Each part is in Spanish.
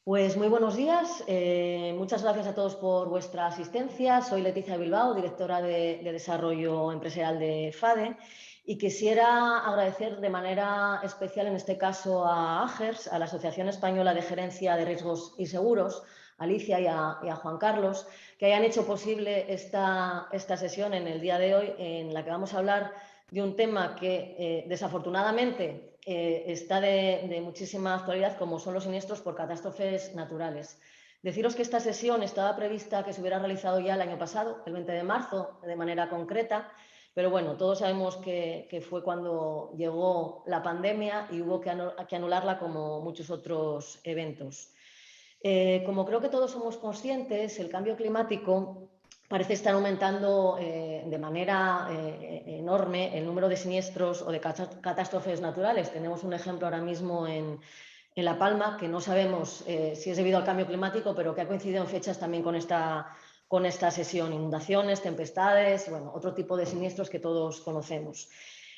Pues muy buenos días, muchas gracias a todos por vuestra asistencia. Soy Leticia Bilbao, directora de Desarrollo Empresarial de FADE, y quisiera agradecer de manera especial, en este caso, a AGERS, a la Asociación Española de Gerencia de Riesgos y Seguros, a Alicia y a Juan Carlos, que hayan hecho posible esta sesión en el día de hoy, en la que vamos a hablar de un tema que desafortunadamente está de muchísima actualidad, como son los siniestros por catástrofes naturales. Deciros que esta sesión estaba prevista que se hubiera realizado ya el año pasado, el 20 de marzo, de manera concreta, pero bueno, todos sabemos que fue cuando llegó la pandemia y hubo que anularla, como muchos otros eventos. Como creo que todos somos conscientes, el cambio climático parece estar aumentando de manera enorme el número de siniestros o de catástrofes naturales. Tenemos un ejemplo ahora mismo en La Palma, que no sabemos si es debido al cambio climático, pero que ha coincidido en fechas también con esta sesión. Inundaciones, tempestades, bueno, otro tipo de siniestros que todos conocemos.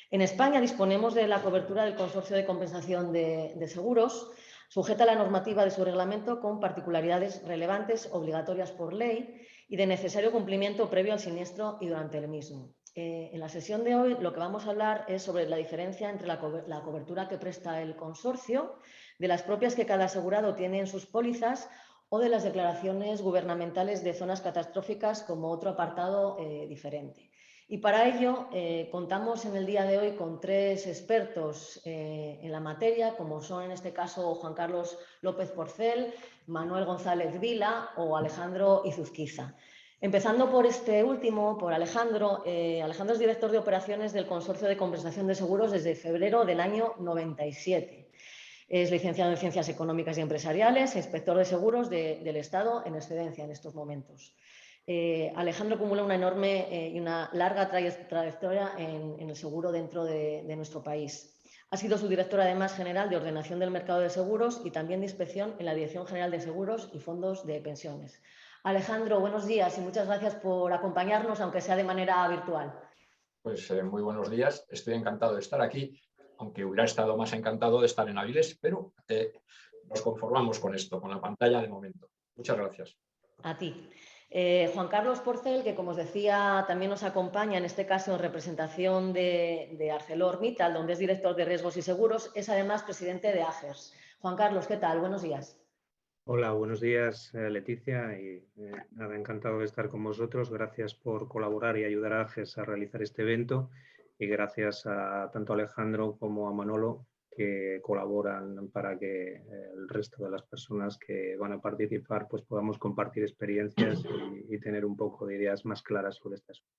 En España disponemos de la cobertura del Consorcio de Compensación de Seguros, sujeta a la normativa de su reglamento, con particularidades relevantes, obligatorias por ley y de necesario cumplimiento previo al siniestro y durante el mismo. En la sesión de hoy lo que vamos a hablar es sobre la diferencia entre la cobertura que presta el consorcio, de las propias que cada asegurado tiene en sus pólizas o de las declaraciones gubernamentales de zonas catastróficas como otro apartado diferente. Y para ello contamos en el día de hoy con tres expertos en la materia, como son en este caso Juan Carlos López Porcel, Manuel González Vila o Alejandro Izuzquiza. Empezando por este último, por Alejandro. Alejandro es director de operaciones del Consorcio de Compensación de Seguros desde febrero del año 97. Es licenciado en Ciencias Económicas y Empresariales e inspector de seguros del Estado en excedencia en estos momentos. Alejandro acumula una enorme y una larga trayectoria en el seguro dentro de nuestro país. Ha sido subdirector, además, general de Ordenación del Mercado de Seguros y también de Inspección en la Dirección General de Seguros y Fondos de Pensiones. Alejandro, buenos días y muchas gracias por acompañarnos, aunque sea de manera virtual. Pues muy buenos días, estoy encantado de estar aquí, aunque hubiera estado más encantado de estar en Avilés, pero nos conformamos con esto, con la pantalla de momento. Muchas gracias. A ti. Juan Carlos Porcel, que como os decía también nos acompaña, en este caso en representación de ArcelorMittal, donde es director de riesgos y seguros, es además presidente de AGERS. Juan Carlos, ¿qué tal? Buenos días. Hola, buenos días, Leticia, y nada, encantado de estar con vosotros. Gracias por colaborar y ayudar a AGERS a realizar este evento, y gracias a tanto a Alejandro como a Manolo, que colaboran para que el resto de las personas que van a participar pues podamos compartir experiencias y tener un poco de ideas más claras sobre este asunto.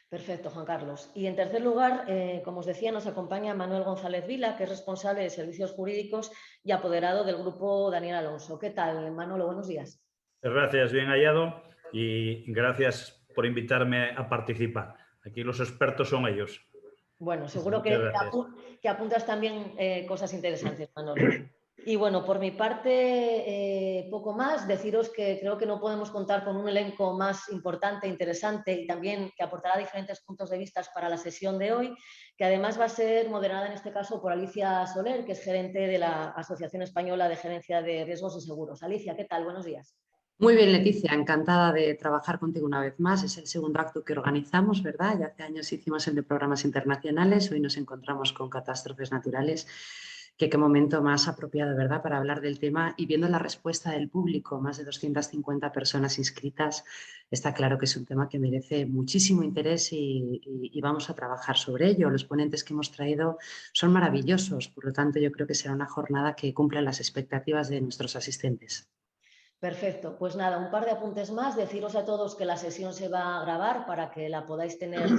Perfecto, Juan Carlos. Y en tercer lugar, como os decía, nos acompaña Manuel González Vila, que es responsable de servicios jurídicos y apoderado del grupo Daniel Alonso. ¿Qué tal, Manolo? Buenos días. Gracias, bien hallado, y gracias por invitarme a participar. Aquí los expertos son ellos. Bueno, seguro que apuntas también cosas interesantes, Manolo. Y bueno, por mi parte, poco más. Deciros que creo que no podemos contar con un elenco más importante, interesante y también que aportará diferentes puntos de vista para la sesión de hoy, que además va a ser moderada en este caso por Alicia Soler, que es gerente de la Asociación Española de Gerencia de Riesgos y Seguros. Alicia, ¿qué tal? Buenos días. Muy bien, Leticia, encantada de trabajar contigo una vez más. Es el segundo acto que organizamos, ¿verdad? Ya hace años hicimos el de programas internacionales, hoy nos encontramos con catástrofes naturales. Qué momento más apropiado, ¿verdad?, para hablar del tema, y viendo la respuesta del público, más de 250 personas inscritas, está claro que es un tema que merece muchísimo interés y vamos a trabajar sobre ello. Los ponentes que hemos traído son maravillosos, por lo tanto yo creo que será una jornada que cumpla las expectativas de nuestros asistentes. Perfecto, pues nada, un par de apuntes más. Deciros a todos que la sesión se va a grabar para que la podáis tener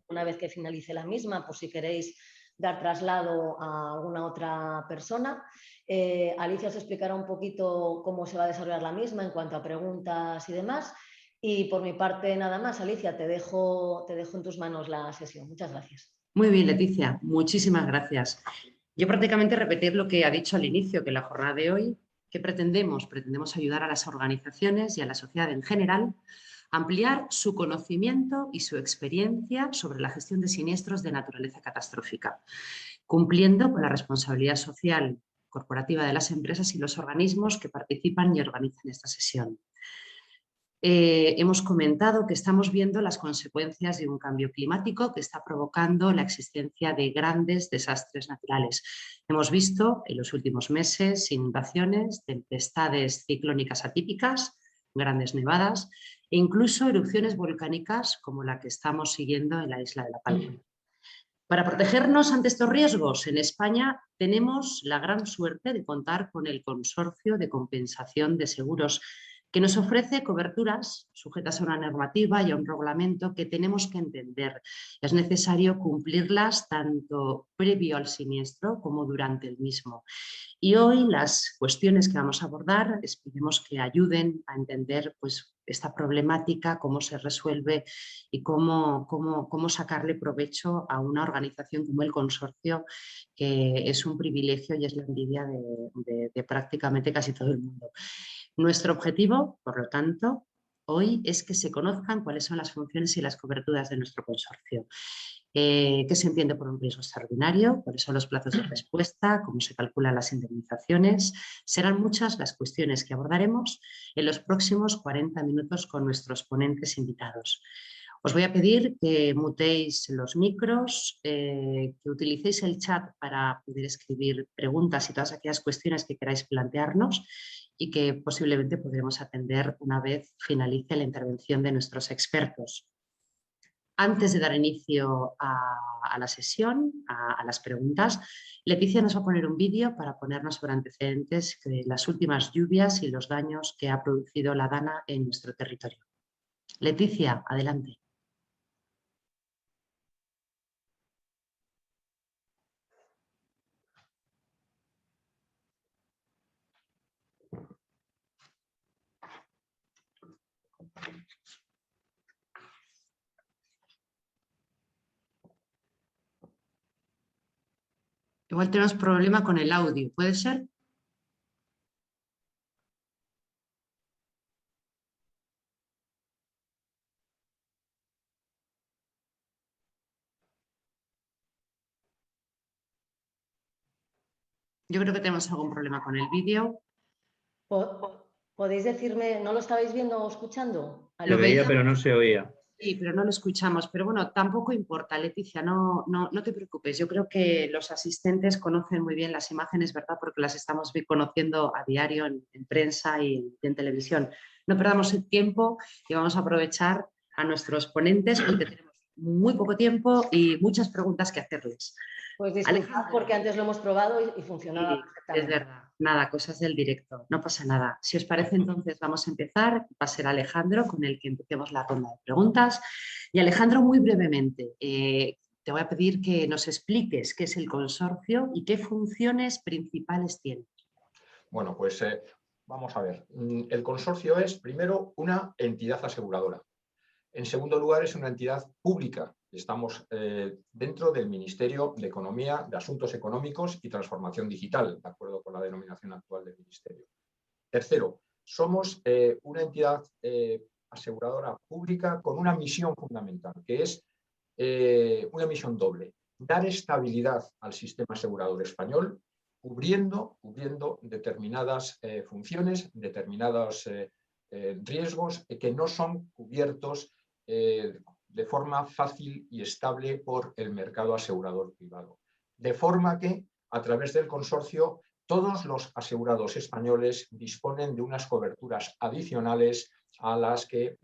una vez que finalice la misma, por si queréis dar traslado a alguna otra persona. Alicia os explicará un poquito cómo se va a desarrollar la misma en cuanto a preguntas y demás. Y por mi parte nada más. Alicia, te dejo en tus manos la sesión. Muchas gracias. Muy bien, Leticia, muchísimas gracias. Yo prácticamente repetir lo que ha dicho al inicio, que la jornada de hoy, ¿qué pretendemos? Pretendemos ayudar a las organizaciones y a la sociedad en general a ampliar su conocimiento y su experiencia sobre la gestión de siniestros de naturaleza catastrófica, cumpliendo con la responsabilidad social corporativa de las empresas y los organismos que participan y organizan esta sesión. Hemos comentado que estamos viendo las consecuencias de un cambio climático que está provocando la existencia de grandes desastres naturales. Hemos visto en los últimos meses inundaciones, tempestades ciclónicas atípicas, grandes nevadas e incluso erupciones volcánicas como la que estamos siguiendo en la isla de La Palma. Para protegernos ante estos riesgos, en España tenemos la gran suerte de contar con el Consorcio de Compensación de Seguros, que nos ofrece coberturas sujetas a una normativa y a un reglamento que tenemos que entender. Es necesario cumplirlas tanto previo al siniestro como durante el mismo. Y hoy las cuestiones que vamos a abordar esperemos que ayuden a entender pues, esta problemática, cómo se resuelve y cómo sacarle provecho a una organización como el Consorcio, que es un privilegio y es la envidia de prácticamente casi todo el mundo. Nuestro objetivo, por lo tanto, hoy es que se conozcan cuáles son las funciones y las coberturas de nuestro consorcio. ¿Qué se entiende por un riesgo extraordinario? ¿Cuáles son los plazos de respuesta? ¿Cómo se calculan las indemnizaciones? Serán muchas las cuestiones que abordaremos en los próximos 40 minutos con nuestros ponentes invitados. Os voy a pedir que mutéis los micros, que utilicéis el chat para poder escribir preguntas y todas aquellas cuestiones que queráis plantearnos y que posiblemente podremos atender una vez finalice la intervención de nuestros expertos. Antes de dar inicio a la sesión, a las preguntas, Leticia nos va a poner un vídeo para ponernos sobre antecedentes de las últimas lluvias y los daños que ha producido la Dana en nuestro territorio. Leticia, adelante. Igual tenemos problema con el audio, ¿puede ser? Yo creo que tenemos algún problema con el vídeo. ¿Podéis decirme, no lo estabais viendo o escuchando? Lo veía, pero no se oía. Sí, pero no lo escuchamos. Pero bueno, tampoco importa, Leticia, no te preocupes. Yo creo que los asistentes conocen muy bien las imágenes, ¿verdad? Porque las estamos conociendo a diario en prensa y en televisión. No perdamos el tiempo y vamos a aprovechar a nuestros ponentes porque tenemos muy poco tiempo y muchas preguntas que hacerles. Pues disculpad porque antes lo hemos probado y funcionaba perfectamente. Es verdad, nada, cosas del directo, no pasa nada. Si os parece, entonces vamos a empezar. Va a ser Alejandro con el que empecemos la ronda de preguntas. Y Alejandro, muy brevemente, te voy a pedir que nos expliques qué es el consorcio y qué funciones principales tiene. Bueno, pues vamos a ver. El consorcio es, primero, una entidad aseguradora. En segundo lugar, es una entidad pública. Estamos dentro del Ministerio de Economía, de Asuntos Económicos y Transformación Digital, de acuerdo con la denominación actual del Ministerio. Tercero, somos una entidad aseguradora pública con una misión fundamental, que es una misión doble: dar estabilidad al sistema asegurador español, cubriendo determinadas funciones, determinados riesgos que no son cubiertos de forma fácil y estable por el mercado asegurador privado. De forma que, a través del consorcio, todos los asegurados españoles disponen de unas coberturas adicionales a las que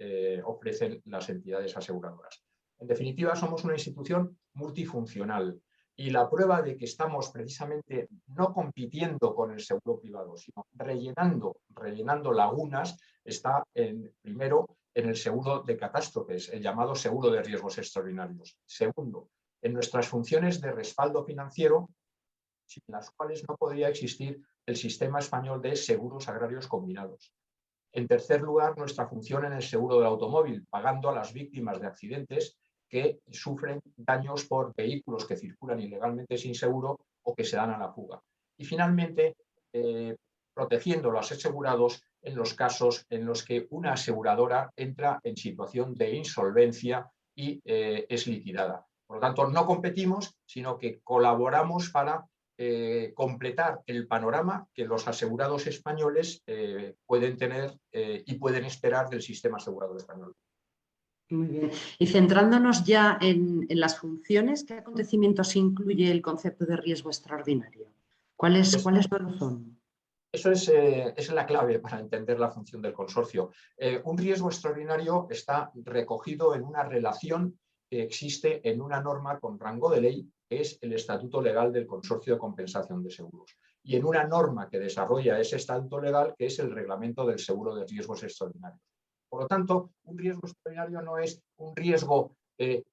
ofrecen las entidades aseguradoras. En definitiva, somos una institución multifuncional y la prueba de que estamos precisamente no compitiendo con el seguro privado, sino rellenando lagunas, está primero en el seguro de catástrofes, el llamado seguro de riesgos extraordinarios. Segundo, en nuestras funciones de respaldo financiero, sin las cuales no podría existir el sistema español de seguros agrarios combinados. En tercer lugar, nuestra función en el seguro del automóvil, pagando a las víctimas de accidentes que sufren daños por vehículos que circulan ilegalmente sin seguro o que se dan a la fuga. Y finalmente, protegiendo a los asegurados en los casos en los que una aseguradora entra en situación de insolvencia y es liquidada. Por lo tanto, no competimos, sino que colaboramos para completar el panorama que los asegurados españoles pueden tener y pueden esperar del sistema asegurador español. Muy bien. Y centrándonos ya en las funciones, ¿qué acontecimientos incluye el concepto de riesgo extraordinario? ¿Cuáles son? Eso es la clave para entender la función del consorcio. Un riesgo extraordinario está recogido en una relación que existe en una norma con rango de ley, que es el Estatuto Legal del Consorcio de Compensación de Seguros, y en una norma que desarrolla ese estatuto legal, que es el Reglamento del Seguro de Riesgos Extraordinarios. Por lo tanto, un riesgo extraordinario no es un riesgo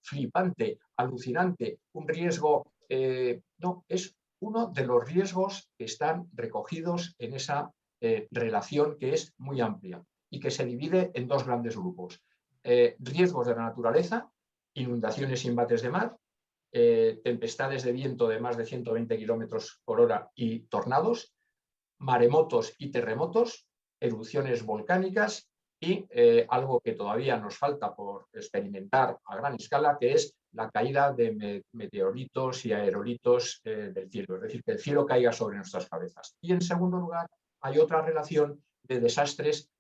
flipante, alucinante, un riesgo... no, es uno de los riesgos que están recogidos en esa relación que es muy amplia y que se divide en dos grandes grupos. Riesgos de la naturaleza, inundaciones y embates de mar, tempestades de viento de más de 120 kilómetros por hora y tornados, maremotos y terremotos, erupciones volcánicas y algo que todavía nos falta por experimentar a gran escala, que es la caída de meteoritos y aerolitos del cielo, es decir, que el cielo caiga sobre nuestras cabezas. Y en segundo lugar, hay otra relación de desastres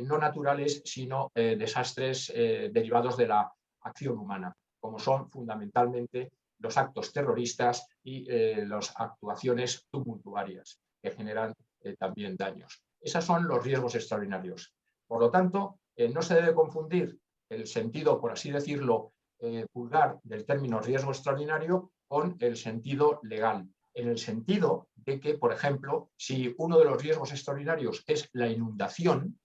no naturales, sino desastres derivados de la acción humana, como son fundamentalmente los actos terroristas y las actuaciones tumultuarias que generan también daños. Esos son los riesgos extraordinarios. Por lo tanto, no se debe confundir el sentido, por así decirlo, vulgar del término riesgo extraordinario con el sentido legal. En el sentido de que, por ejemplo, si uno de los riesgos extraordinarios es la inundación,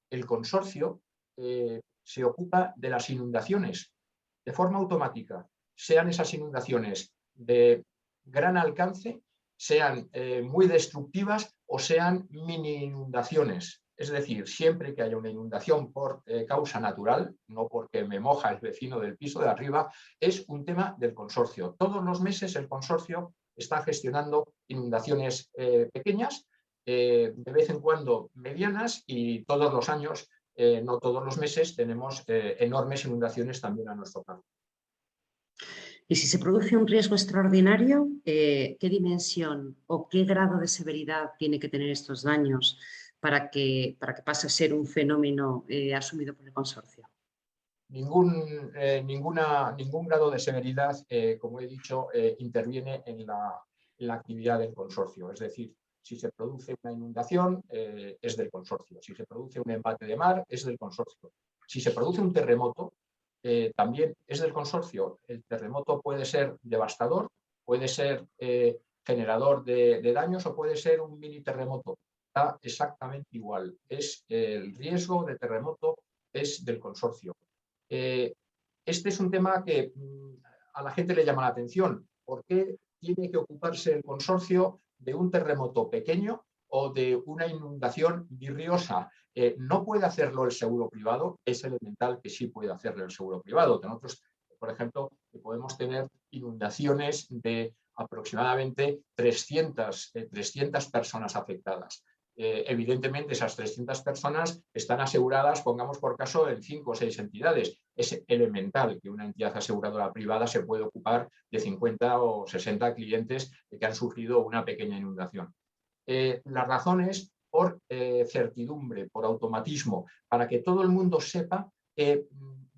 el consorcio se ocupa de las inundaciones de forma automática, sean esas inundaciones de gran alcance, sean muy destructivas o sean mini inundaciones. Es decir, siempre que haya una inundación por causa natural, no porque me moja el vecino del piso de arriba, es un tema del consorcio. Todos los meses el consorcio está gestionando inundaciones pequeñas, de vez en cuando medianas, y todos los años, no todos los meses, tenemos enormes inundaciones también a nuestro cargo. Y si se produce un riesgo extraordinario, ¿qué dimensión o qué grado de severidad tiene que tener estos daños para que pase a ser un fenómeno asumido por el consorcio? Ningún grado de severidad, como he dicho, interviene en la actividad del consorcio. Es decir, si se produce una inundación, es del consorcio. Si se produce un embate de mar, es del consorcio. Si se produce un terremoto, también es del consorcio. El terremoto puede ser devastador, puede ser generador de daños o puede ser un mini terremoto. Está exactamente igual. El riesgo de terremoto es del consorcio. Este es un tema que a la gente le llama la atención. ¿Por qué tiene que ocuparse el consorcio de un terremoto pequeño o de una inundación virriosa? ¿No puede hacerlo el seguro privado? Es elemental que sí puede hacerlo el seguro privado. Nosotros, por ejemplo, podemos tener inundaciones de aproximadamente 300 personas afectadas. Evidentemente, esas 300 personas están aseguradas, pongamos por caso, en 5 o 6 entidades. Es elemental que una entidad aseguradora privada se puede ocupar de 50 o 60 clientes que han sufrido una pequeña inundación. Las razones por certidumbre, por automatismo, para que todo el mundo sepa que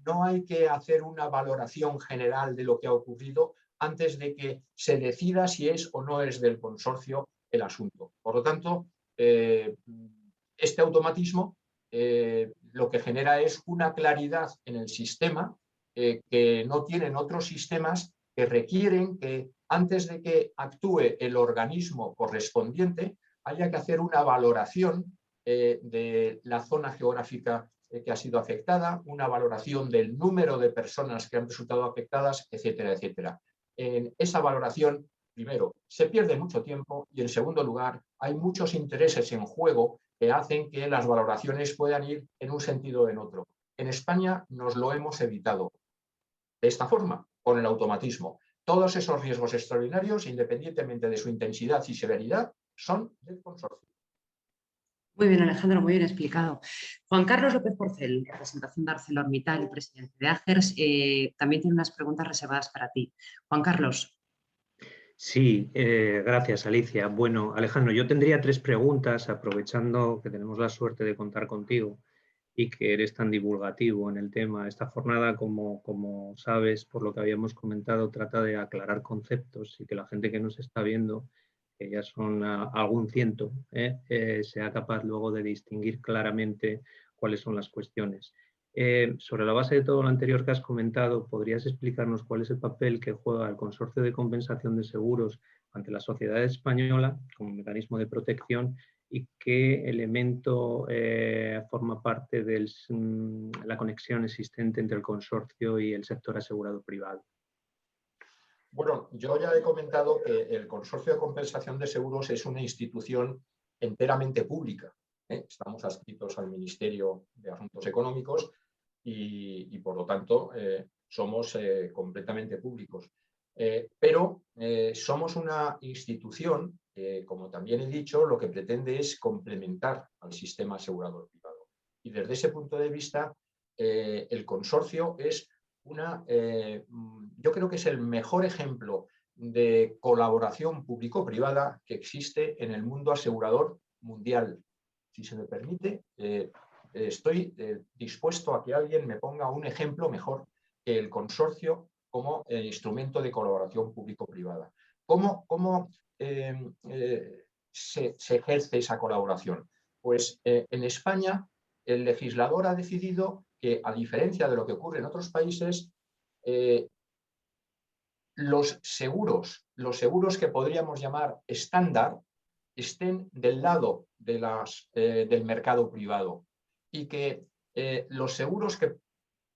no hay que hacer una valoración general de lo que ha ocurrido antes de que se decida si es o no es del consorcio el asunto. Por lo tanto, este automatismo lo que genera es una claridad en el sistema que no tienen otros sistemas, que requieren que antes de que actúe el organismo correspondiente haya que hacer una valoración de la zona geográfica que ha sido afectada, una valoración del número de personas que han resultado afectadas, etcétera, etcétera. En esa valoración, primero, se pierde mucho tiempo y, en segundo lugar, hay muchos intereses en juego que hacen que las valoraciones puedan ir en un sentido o en otro. En España nos lo hemos evitado de esta forma, con el automatismo. Todos esos riesgos extraordinarios, independientemente de su intensidad y severidad, son del consorcio. Muy bien, Alejandro, muy bien explicado. Juan Carlos López Porcel, representación de ArcelorMittal y presidente de AGERS, también tiene unas preguntas reservadas para ti. Juan Carlos. Sí, gracias, Alicia. Bueno, Alejandro, yo tendría 3 preguntas, aprovechando que tenemos la suerte de contar contigo y que eres tan divulgativo en el tema. Esta jornada, como sabes, por lo que habíamos comentado, trata de aclarar conceptos y que la gente que nos está viendo, que ya son algún ciento, sea capaz luego de distinguir claramente cuáles son las cuestiones. Sobre la base de todo lo anterior que has comentado, ¿podrías explicarnos cuál es el papel que juega el Consorcio de Compensación de Seguros ante la sociedad española como mecanismo de protección y qué elemento forma parte de la conexión existente entre el consorcio y el sector asegurado privado? Bueno, yo ya he comentado que el Consorcio de Compensación de Seguros es una institución enteramente pública. Estamos adscritos al Ministerio de Asuntos Económicos y por lo tanto, somos completamente públicos. Pero somos una institución que, como también he dicho, lo que pretende es complementar al sistema asegurador privado. Y desde ese punto de vista, el consorcio es yo creo que es el mejor ejemplo de colaboración público-privada que existe en el mundo asegurador mundial. Si se me permite, estoy dispuesto a que alguien me ponga un ejemplo mejor que el consorcio como instrumento de colaboración público-privada. ¿Cómo se ejerce esa colaboración? Pues en España el legislador ha decidido que, a diferencia de lo que ocurre en otros países, los seguros que podríamos llamar estándar estén del lado del mercado privado y que los seguros que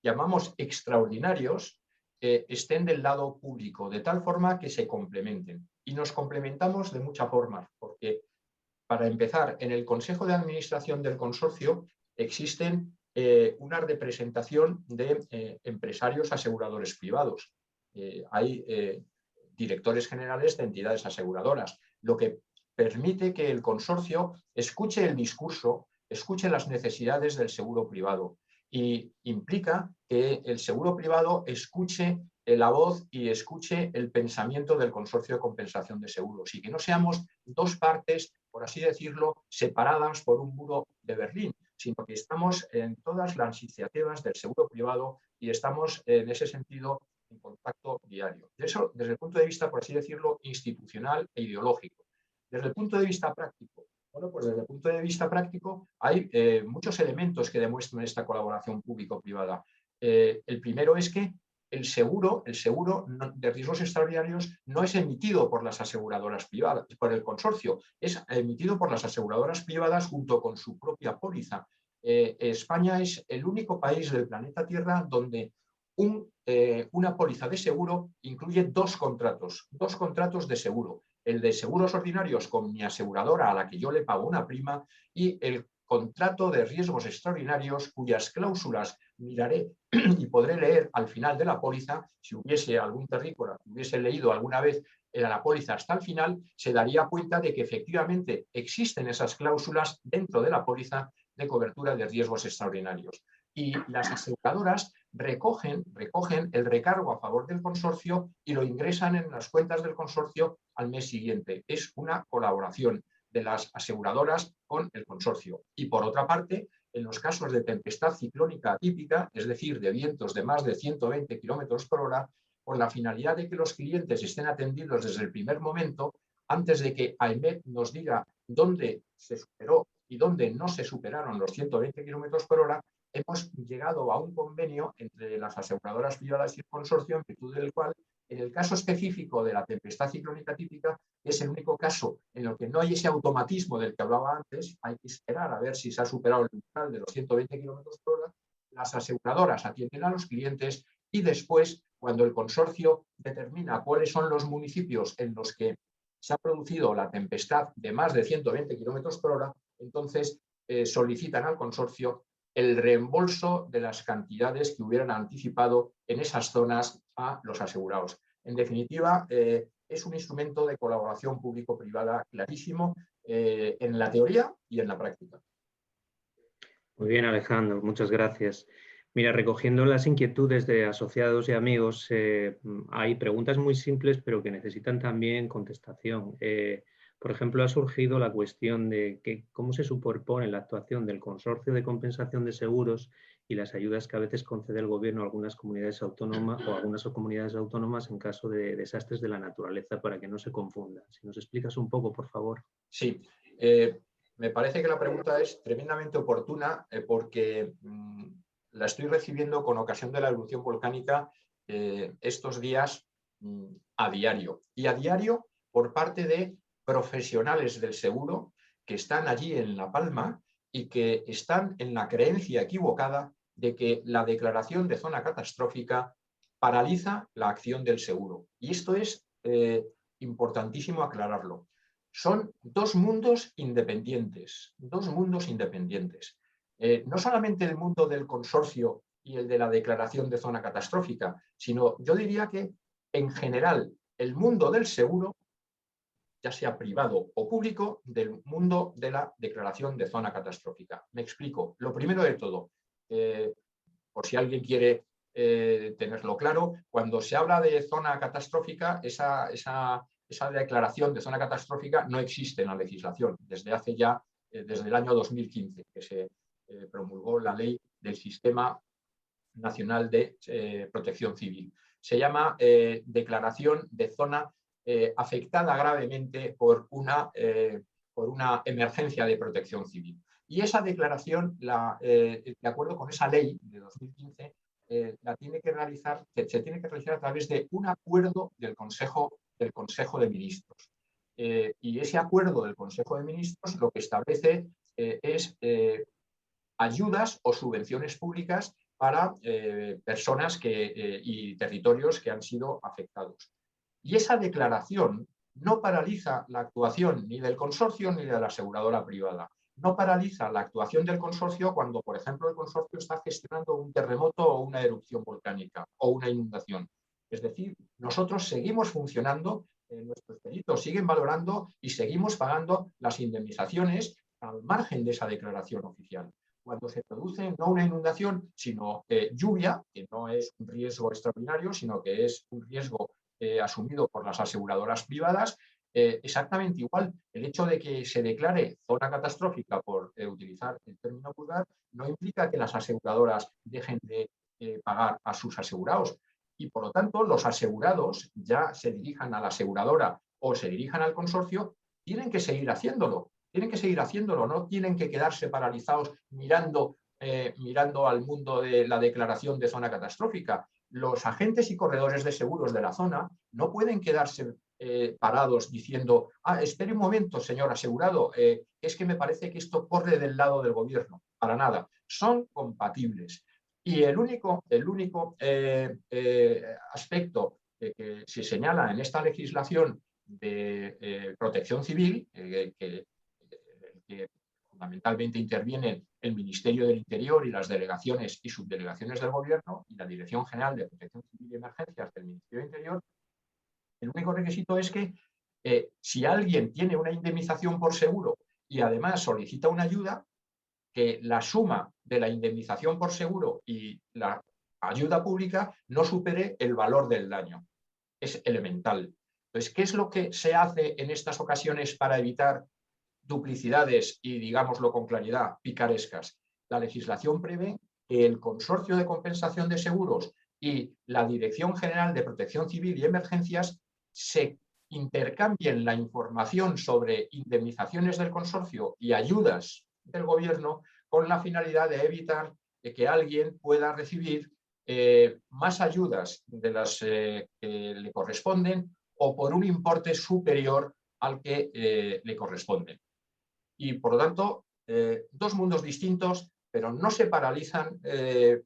llamamos extraordinarios estén del lado público, de tal forma que se complementen. Y nos complementamos de muchas formas, porque, para empezar, en el Consejo de Administración del Consorcio existen una representación de empresarios aseguradores privados. Hay directores generales de entidades aseguradoras, lo que permite que el consorcio escuche el discurso, escuche las necesidades del seguro privado, y implica que el seguro privado escuche la voz y escuche el pensamiento del Consorcio de Compensación de Seguros, y que no seamos dos partes, por así decirlo, separadas por un muro de Berlín, sino que estamos en todas las iniciativas del seguro privado y estamos, en ese sentido, en contacto diario. Eso desde el punto de vista, por así decirlo, institucional e ideológico. Desde el punto de vista práctico, bueno, pues desde el punto de vista práctico hay muchos elementos que demuestran esta colaboración público-privada. El primero es que el seguro de riesgos extraordinarios no es emitido por las aseguradoras privadas, por el consorcio, es emitido por las aseguradoras privadas junto con su propia póliza. España es el único país del planeta Tierra donde una póliza de seguro incluye dos contratos de seguro. El de seguros ordinarios con mi aseguradora, a la que yo le pago una prima, y el contrato de riesgos extraordinarios, cuyas cláusulas miraré y podré leer al final de la póliza. Si hubiese algún terrícola que hubiese leído alguna vez la póliza hasta el final, se daría cuenta de que efectivamente existen esas cláusulas dentro de la póliza de cobertura de riesgos extraordinarios. Y las aseguradoras recogen el recargo a favor del consorcio y lo ingresan en las cuentas del consorcio al mes siguiente. Es una colaboración de las aseguradoras con el consorcio. Y por otra parte, en los casos de tempestad ciclónica atípica, es decir, de vientos de más de 120 kilómetros por hora, con la finalidad de que los clientes estén atendidos desde el primer momento, antes de que AEMET nos diga dónde se superó y dónde no se superaron los 120 kilómetros por hora, hemos llegado a un convenio entre las aseguradoras privadas y el consorcio, en virtud del cual, en el caso específico de la tempestad ciclónica típica, es el único caso en el que no hay ese automatismo del que hablaba antes, hay que esperar a ver si se ha superado el umbral de los 120 kilómetros por hora, las aseguradoras atienden a los clientes y después, cuando el consorcio determina cuáles son los municipios en los que se ha producido la tempestad de más de 120 kilómetros por hora, entonces solicitan al consorcio el reembolso de las cantidades que hubieran anticipado en esas zonas a los asegurados. En definitiva, es un instrumento de colaboración público-privada clarísimo en la teoría y en la práctica. Muy bien, Alejandro, muchas gracias. Mira, recogiendo las inquietudes de asociados y amigos, hay preguntas muy simples pero que necesitan también contestación. Por ejemplo, ha surgido la cuestión de cómo se superpone la actuación del Consorcio de Compensación de Seguros y las ayudas que a veces concede el Gobierno a algunas comunidades autónomas o a algunas comunidades autónomas en caso de desastres de la naturaleza, para que no se confunda. Si nos explicas un poco, por favor. Sí, me parece que la pregunta es tremendamente oportuna porque la estoy recibiendo con ocasión de la erupción volcánica estos días a diario. Y a diario por parte de profesionales del seguro que están allí en La Palma y que están en la creencia equivocada de que la declaración de zona catastrófica paraliza la acción del seguro. Y esto es importantísimo aclararlo. Son dos mundos independientes, dos mundos independientes. No solamente el mundo del consorcio y el de la declaración de zona catastrófica, sino yo diría que en general el mundo del seguro, ya sea privado o público, del mundo de la declaración de zona catastrófica. Me explico. Lo primero de todo, por si alguien quiere tenerlo claro, cuando se habla de zona catastrófica, esa declaración de zona catastrófica no existe en la legislación desde hace ya, desde el año 2015, que se promulgó la ley del Sistema Nacional de Protección Civil. Se llama declaración de zona afectada gravemente por una emergencia de protección civil. Y esa declaración, de acuerdo con esa ley de 2015, se tiene que realizar a través de un acuerdo del Consejo de Ministros. Y ese acuerdo del Consejo de Ministros lo que establece es ayudas o subvenciones públicas para personas y territorios que han sido afectados. Y esa declaración no paraliza la actuación ni del consorcio ni de la aseguradora privada. No paraliza la actuación del consorcio cuando, por ejemplo, el consorcio está gestionando un terremoto o una erupción volcánica o una inundación. Es decir, nosotros seguimos funcionando, nuestros peritos siguen valorando y seguimos pagando las indemnizaciones al margen de esa declaración oficial. Cuando se produce no una inundación, sino lluvia, que no es un riesgo extraordinario, sino que es un riesgo asumido por las aseguradoras privadas, exactamente igual. El hecho de que se declare zona catastrófica, por utilizar el término vulgar, no implica que las aseguradoras dejen de pagar a sus asegurados. Y por lo tanto, los asegurados, ya se dirijan a la aseguradora o se dirijan al consorcio, tienen que seguir haciéndolo. Tienen que seguir haciéndolo, no tienen que quedarse paralizados mirando al mundo de la declaración de zona catastrófica. Los agentes y corredores de seguros de la zona no pueden quedarse parados diciendo, espere un momento, señor asegurado, es que me parece que esto corre del lado del gobierno. Para nada, son compatibles. Y el único aspecto que se señala en esta legislación de protección civil, que fundamentalmente intervienen el Ministerio del Interior y las delegaciones y subdelegaciones del Gobierno y la Dirección General de Protección Civil y Emergencias del Ministerio del Interior, el único requisito es que si alguien tiene una indemnización por seguro y además solicita una ayuda, que la suma de la indemnización por seguro y la ayuda pública no supere el valor del daño. Es elemental. Entonces, ¿qué es lo que se hace en estas ocasiones para evitar duplicidades y, digámoslo con claridad, picarescas? La legislación prevé que el Consorcio de Compensación de Seguros y la Dirección General de Protección Civil y Emergencias se intercambien la información sobre indemnizaciones del consorcio y ayudas del gobierno con la finalidad de evitar que alguien pueda recibir más ayudas de las que le corresponden o por un importe superior al que le corresponde. Y por lo tanto, dos mundos distintos, pero no se paralizan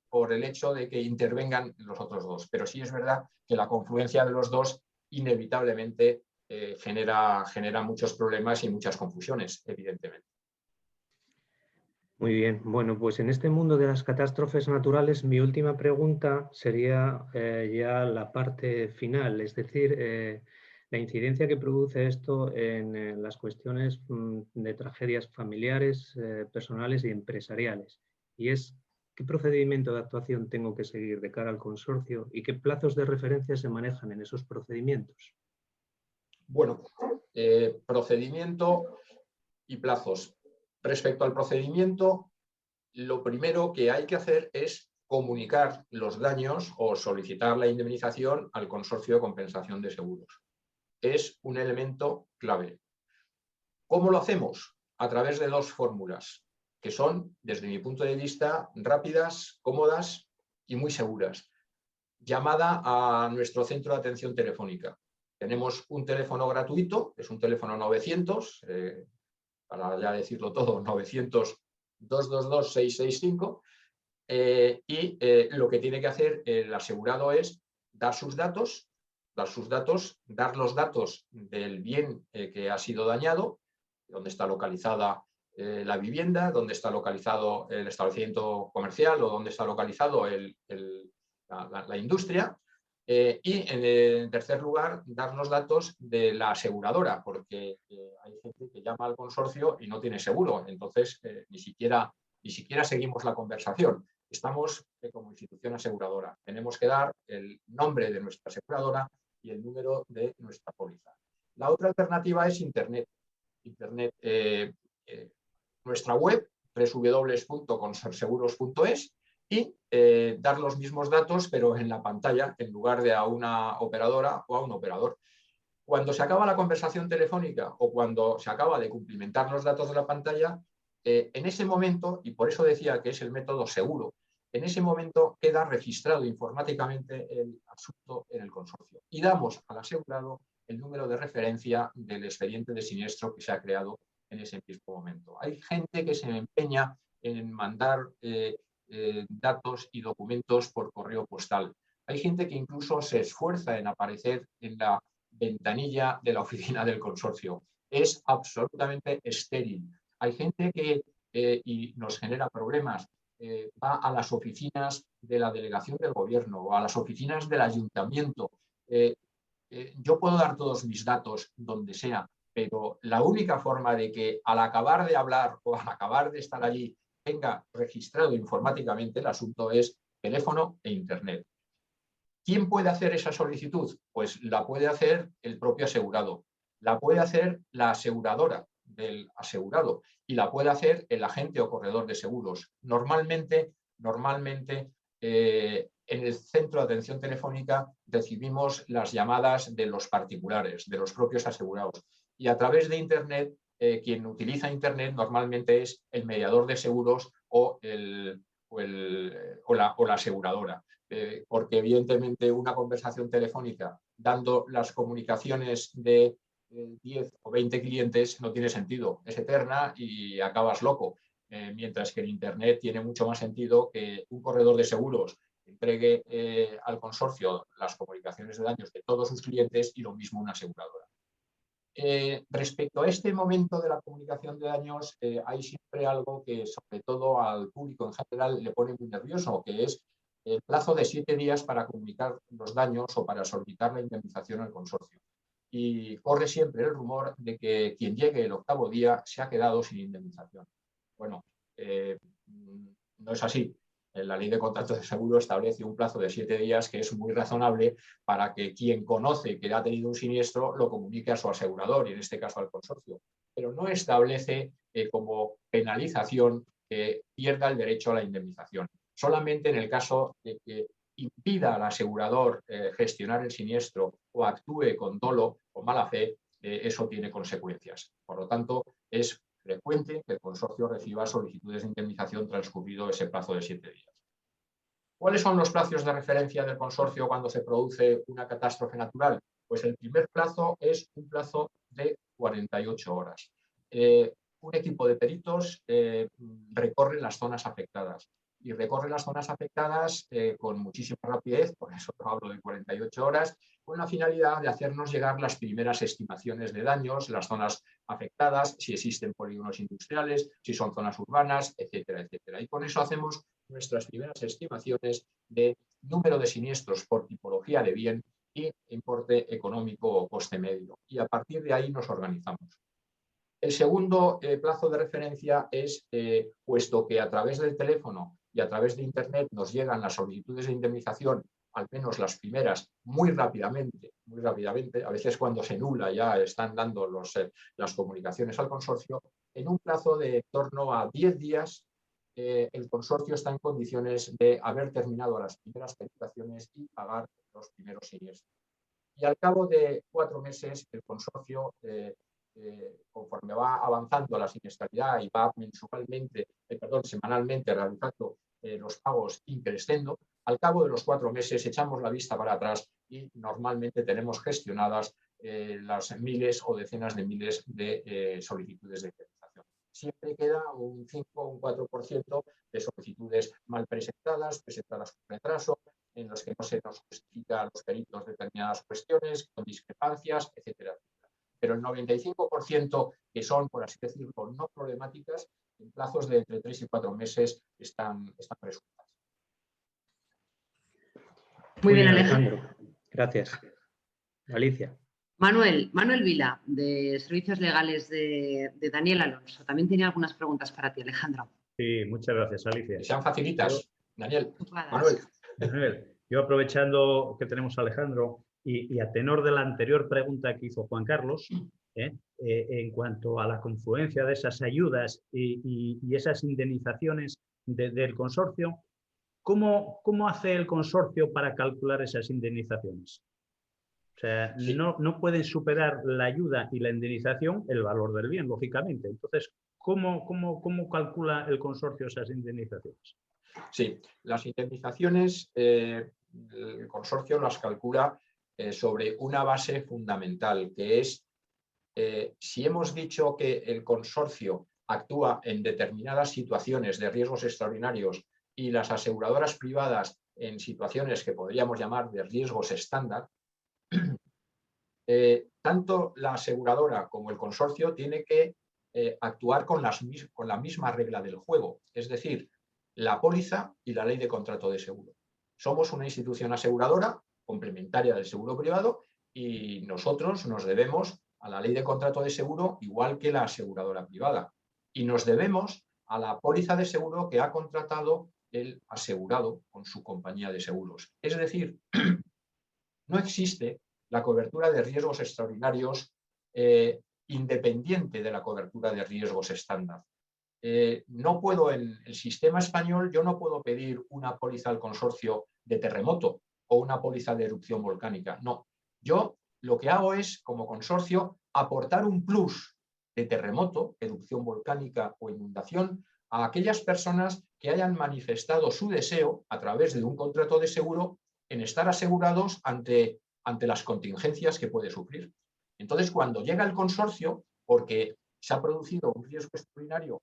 por el hecho de que intervengan los otros dos. Pero sí es verdad que la confluencia de los dos inevitablemente genera muchos problemas y muchas confusiones, evidentemente. Muy bien, bueno, pues en este mundo de las catástrofes naturales, mi última pregunta sería ya la parte final, es decir, la incidencia que produce esto en las cuestiones de tragedias familiares, personales y empresariales. Y es ¿Qué procedimiento de actuación tengo que seguir de cara al consorcio y qué plazos de referencia se manejan en esos procedimientos? Bueno, procedimiento y plazos. Respecto al procedimiento, lo primero que hay que hacer es comunicar los daños o solicitar la indemnización al Consorcio de Compensación de Seguros. Es un elemento clave. ¿Cómo lo hacemos? A través de dos fórmulas, que son, desde mi punto de vista, rápidas, cómodas y muy seguras. Llamada a nuestro centro de atención telefónica. Tenemos un teléfono gratuito, es un teléfono 900, para ya decirlo todo, 900-222-665, y lo que tiene que hacer el asegurado es dar sus datos, dar los datos del bien que ha sido dañado, dónde está localizada la vivienda, dónde está localizado el establecimiento comercial o dónde está localizado la industria. Y en tercer lugar, dar los datos de la aseguradora, porque hay gente que llama al consorcio y no tiene seguro, entonces ni siquiera seguimos la conversación. Estamos como institución aseguradora. Tenemos que dar el nombre de nuestra aseguradora y el número de nuestra póliza. La otra alternativa es Internet. Nuestra web, www.consorseguros.es, y dar los mismos datos, pero en la pantalla, en lugar de a una operadora o a un operador. Cuando se acaba la conversación telefónica o cuando se acaba de cumplimentar los datos de la pantalla, en ese momento, y por eso decía que es el método seguro, en ese momento queda registrado informáticamente el asunto en el consorcio y damos al asegurado el número de referencia del expediente de siniestro que se ha creado en ese mismo momento. Hay gente que se empeña en mandar datos y documentos por correo postal. Hay gente que incluso se esfuerza en aparecer en la ventanilla de la oficina del consorcio. Es absolutamente estéril. Hay gente que, y nos genera problemas, va a las oficinas de la delegación del gobierno o a las oficinas del ayuntamiento. Yo puedo dar todos mis datos donde sea, pero la única forma de que al acabar de hablar o al acabar de estar allí tenga registrado informáticamente el asunto es teléfono e Internet. ¿Quién puede hacer esa solicitud? Pues la puede hacer el propio asegurado, la puede hacer la aseguradora del asegurado y la puede hacer el agente o corredor de seguros. Normalmente en el centro de atención telefónica recibimos las llamadas de los particulares, de los propios asegurados. Y a través de Internet, quien utiliza Internet normalmente es el mediador de seguros o la aseguradora. Porque evidentemente una conversación telefónica dando las comunicaciones de 10 o 20 clientes no tiene sentido, es eterna y acabas loco. Mientras que en Internet tiene mucho más sentido que un corredor de seguros entregue al consorcio las comunicaciones de daños de todos sus clientes y lo mismo una aseguradora. Respecto a este momento de la comunicación de daños, hay siempre algo que sobre todo al público en general le pone muy nervioso, que es el plazo de 7 días para comunicar los daños o para solicitar la indemnización al consorcio. Y corre siempre el rumor de que quien llegue el 8º día se ha quedado sin indemnización. Bueno, no es así. La ley de contratos de seguro establece un plazo de 7 días que es muy razonable para que quien conoce que ha tenido un siniestro lo comunique a su asegurador y en este caso al consorcio. Pero no establece como penalización que pierda el derecho a la indemnización. Solamente en el caso de que impida al asegurador gestionar el siniestro o actúe con dolo o mala fe, eso tiene consecuencias. Por lo tanto, es frecuente que el consorcio reciba solicitudes de indemnización transcurrido ese plazo de 7 días. ¿Cuáles son los plazos de referencia del consorcio cuando se produce una catástrofe natural? Pues el primer plazo es un plazo de 48 horas. Un equipo de peritos recorre las zonas afectadas y recorre las zonas afectadas con muchísima rapidez, por eso hablo de 48 horas, con la finalidad de hacernos llegar las primeras estimaciones de daños, las zonas afectadas, si existen polígonos industriales, si son zonas urbanas, etcétera, etcétera. Y con eso hacemos nuestras primeras estimaciones de número de siniestros por tipología de bien y importe económico o coste medio. Y a partir de ahí nos organizamos. El segundo plazo de referencia es, puesto que a través del teléfono y a través de Internet nos llegan las solicitudes de indemnización, al menos las primeras, muy rápidamente. A veces cuando se nula ya están dando las comunicaciones al consorcio. En un plazo de en torno a 10 días, el consorcio está en condiciones de haber terminado las primeras tramitaciones y pagar los primeros siniestros. Y al cabo de 4 meses, el consorcio, conforme va avanzando la siniestralidad y va semanalmente realizando los pagos increscendo, al cabo de los 4 meses echamos la vista para atrás y normalmente tenemos gestionadas las miles o decenas de miles de solicitudes de indemnización. Siempre queda un 5 o un 4% de solicitudes mal presentadas con retraso, en los que no se nos justifica a los peritos determinadas cuestiones, con discrepancias, etcétera, etcétera. Pero el 95% que son, por así decirlo, no problemáticas, en plazos de entre 3 y 4 meses están resueltas. Muy bien, Alejandro. Gracias. Alicia. Manuel Vila, de Servicios Legales de Daniel Alonso. También tenía algunas preguntas para ti, Alejandro. Sí, muchas gracias, Alicia. Que sean facilitas, Daniel. Manuel. Yo aprovechando que tenemos a Alejandro y a tenor de la anterior pregunta que hizo Juan Carlos, en cuanto a la confluencia de esas ayudas y esas indemnizaciones del consorcio, ¿cómo hace el consorcio para calcular esas indemnizaciones? O sea, sí. no pueden superar la ayuda y la indemnización el valor del bien, lógicamente. Entonces, ¿cómo calcula el consorcio esas indemnizaciones? Sí, las indemnizaciones el consorcio las calcula sobre una base fundamental, que es si hemos dicho que el consorcio actúa en determinadas situaciones de riesgos extraordinarios y las aseguradoras privadas en situaciones que podríamos llamar de riesgos estándar, tanto la aseguradora como el consorcio tiene que actuar con la misma regla del juego, es decir, la póliza y la ley de contrato de seguro. Somos una institución aseguradora complementaria del seguro privado y nosotros nos debemos a la ley de contrato de seguro igual que la aseguradora privada. Y nos debemos a la póliza de seguro que ha contratado el asegurado con su compañía de seguros. Es decir, no existe la cobertura de riesgos extraordinarios independiente de la cobertura de riesgos estándar. No puedo, en el sistema español, yo no puedo pedir una póliza al consorcio de terremoto o una póliza de erupción volcánica. No, yo lo que hago es, como consorcio, aportar un plus de terremoto, erupción volcánica o inundación a aquellas personas que hayan manifestado su deseo a través de un contrato de seguro en estar asegurados ante las contingencias que puede sufrir. Entonces, cuando llega el consorcio, porque se ha producido un riesgo extraordinario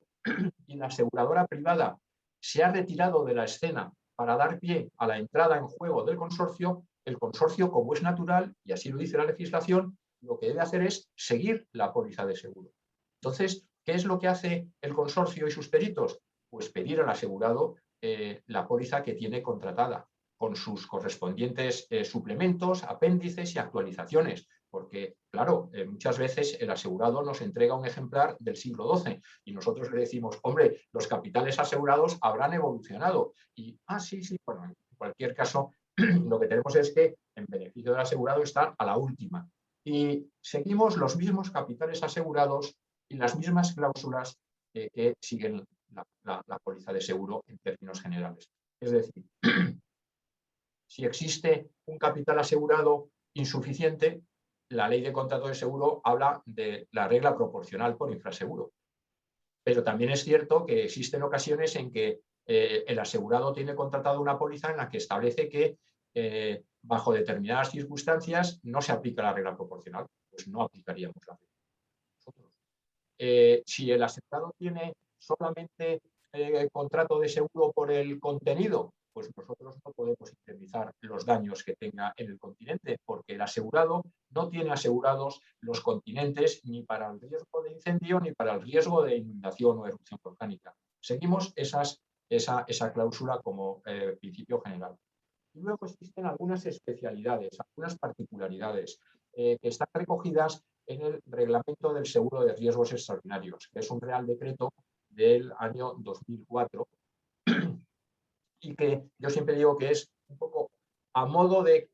y la aseguradora privada se ha retirado de la escena para dar pie a la entrada en juego del consorcio, el consorcio, como es natural, y así lo dice la legislación, lo que debe hacer es seguir la póliza de seguro. Entonces, ¿qué es lo que hace el consorcio y sus peritos? Pues pedir al asegurado la póliza que tiene contratada, con sus correspondientes suplementos, apéndices y actualizaciones. Porque, claro, muchas veces el asegurado nos entrega un ejemplar del siglo XII y nosotros le decimos, hombre, los capitales asegurados habrán evolucionado. Y, sí, bueno, en cualquier caso, lo que tenemos es que en beneficio del asegurado está a la última. Y seguimos los mismos capitales asegurados y las mismas cláusulas que siguen la póliza de seguro en términos generales. Es decir, si existe un capital asegurado insuficiente, la ley de contrato de seguro habla de la regla proporcional por infraseguro. Pero también es cierto que existen ocasiones en que el asegurado tiene contratado una póliza en la que establece que bajo determinadas circunstancias no se aplica la regla proporcional, pues no aplicaríamos la regla nosotros. Si el asegurado tiene solamente contrato de seguro por el contenido, pues nosotros no podemos indemnizar los daños que tenga en el continente, porque el asegurado no tiene asegurados los continentes ni para el riesgo de incendio ni para el riesgo de inundación o erupción volcánica. Seguimos esa cláusula como principio general. Y luego existen algunas especialidades, algunas particularidades que están recogidas en el Reglamento del Seguro de Riesgos Extraordinarios, que es un Real Decreto del año 2004, y que yo siempre digo que es un poco a modo de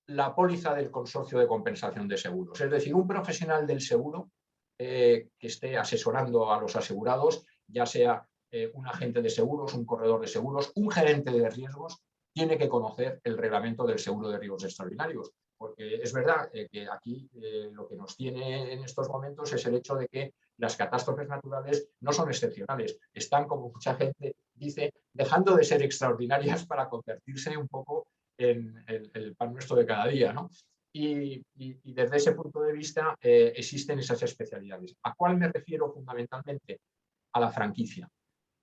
la póliza del consorcio de compensación de seguros. Es decir, un profesional del seguro que esté asesorando a los asegurados, ya sea un agente de seguros, un corredor de seguros, un gerente de riesgos, tiene que conocer el reglamento del seguro de riesgos extraordinarios. Porque es verdad que aquí lo que nos tiene en estos momentos es el hecho de que las catástrofes naturales no son excepcionales. Están, como mucha gente dice, dejando de ser extraordinarias para convertirse un poco en el pan nuestro de cada día, ¿no? Y desde ese punto de vista existen esas especialidades. ¿A cuál me refiero fundamentalmente? A la franquicia.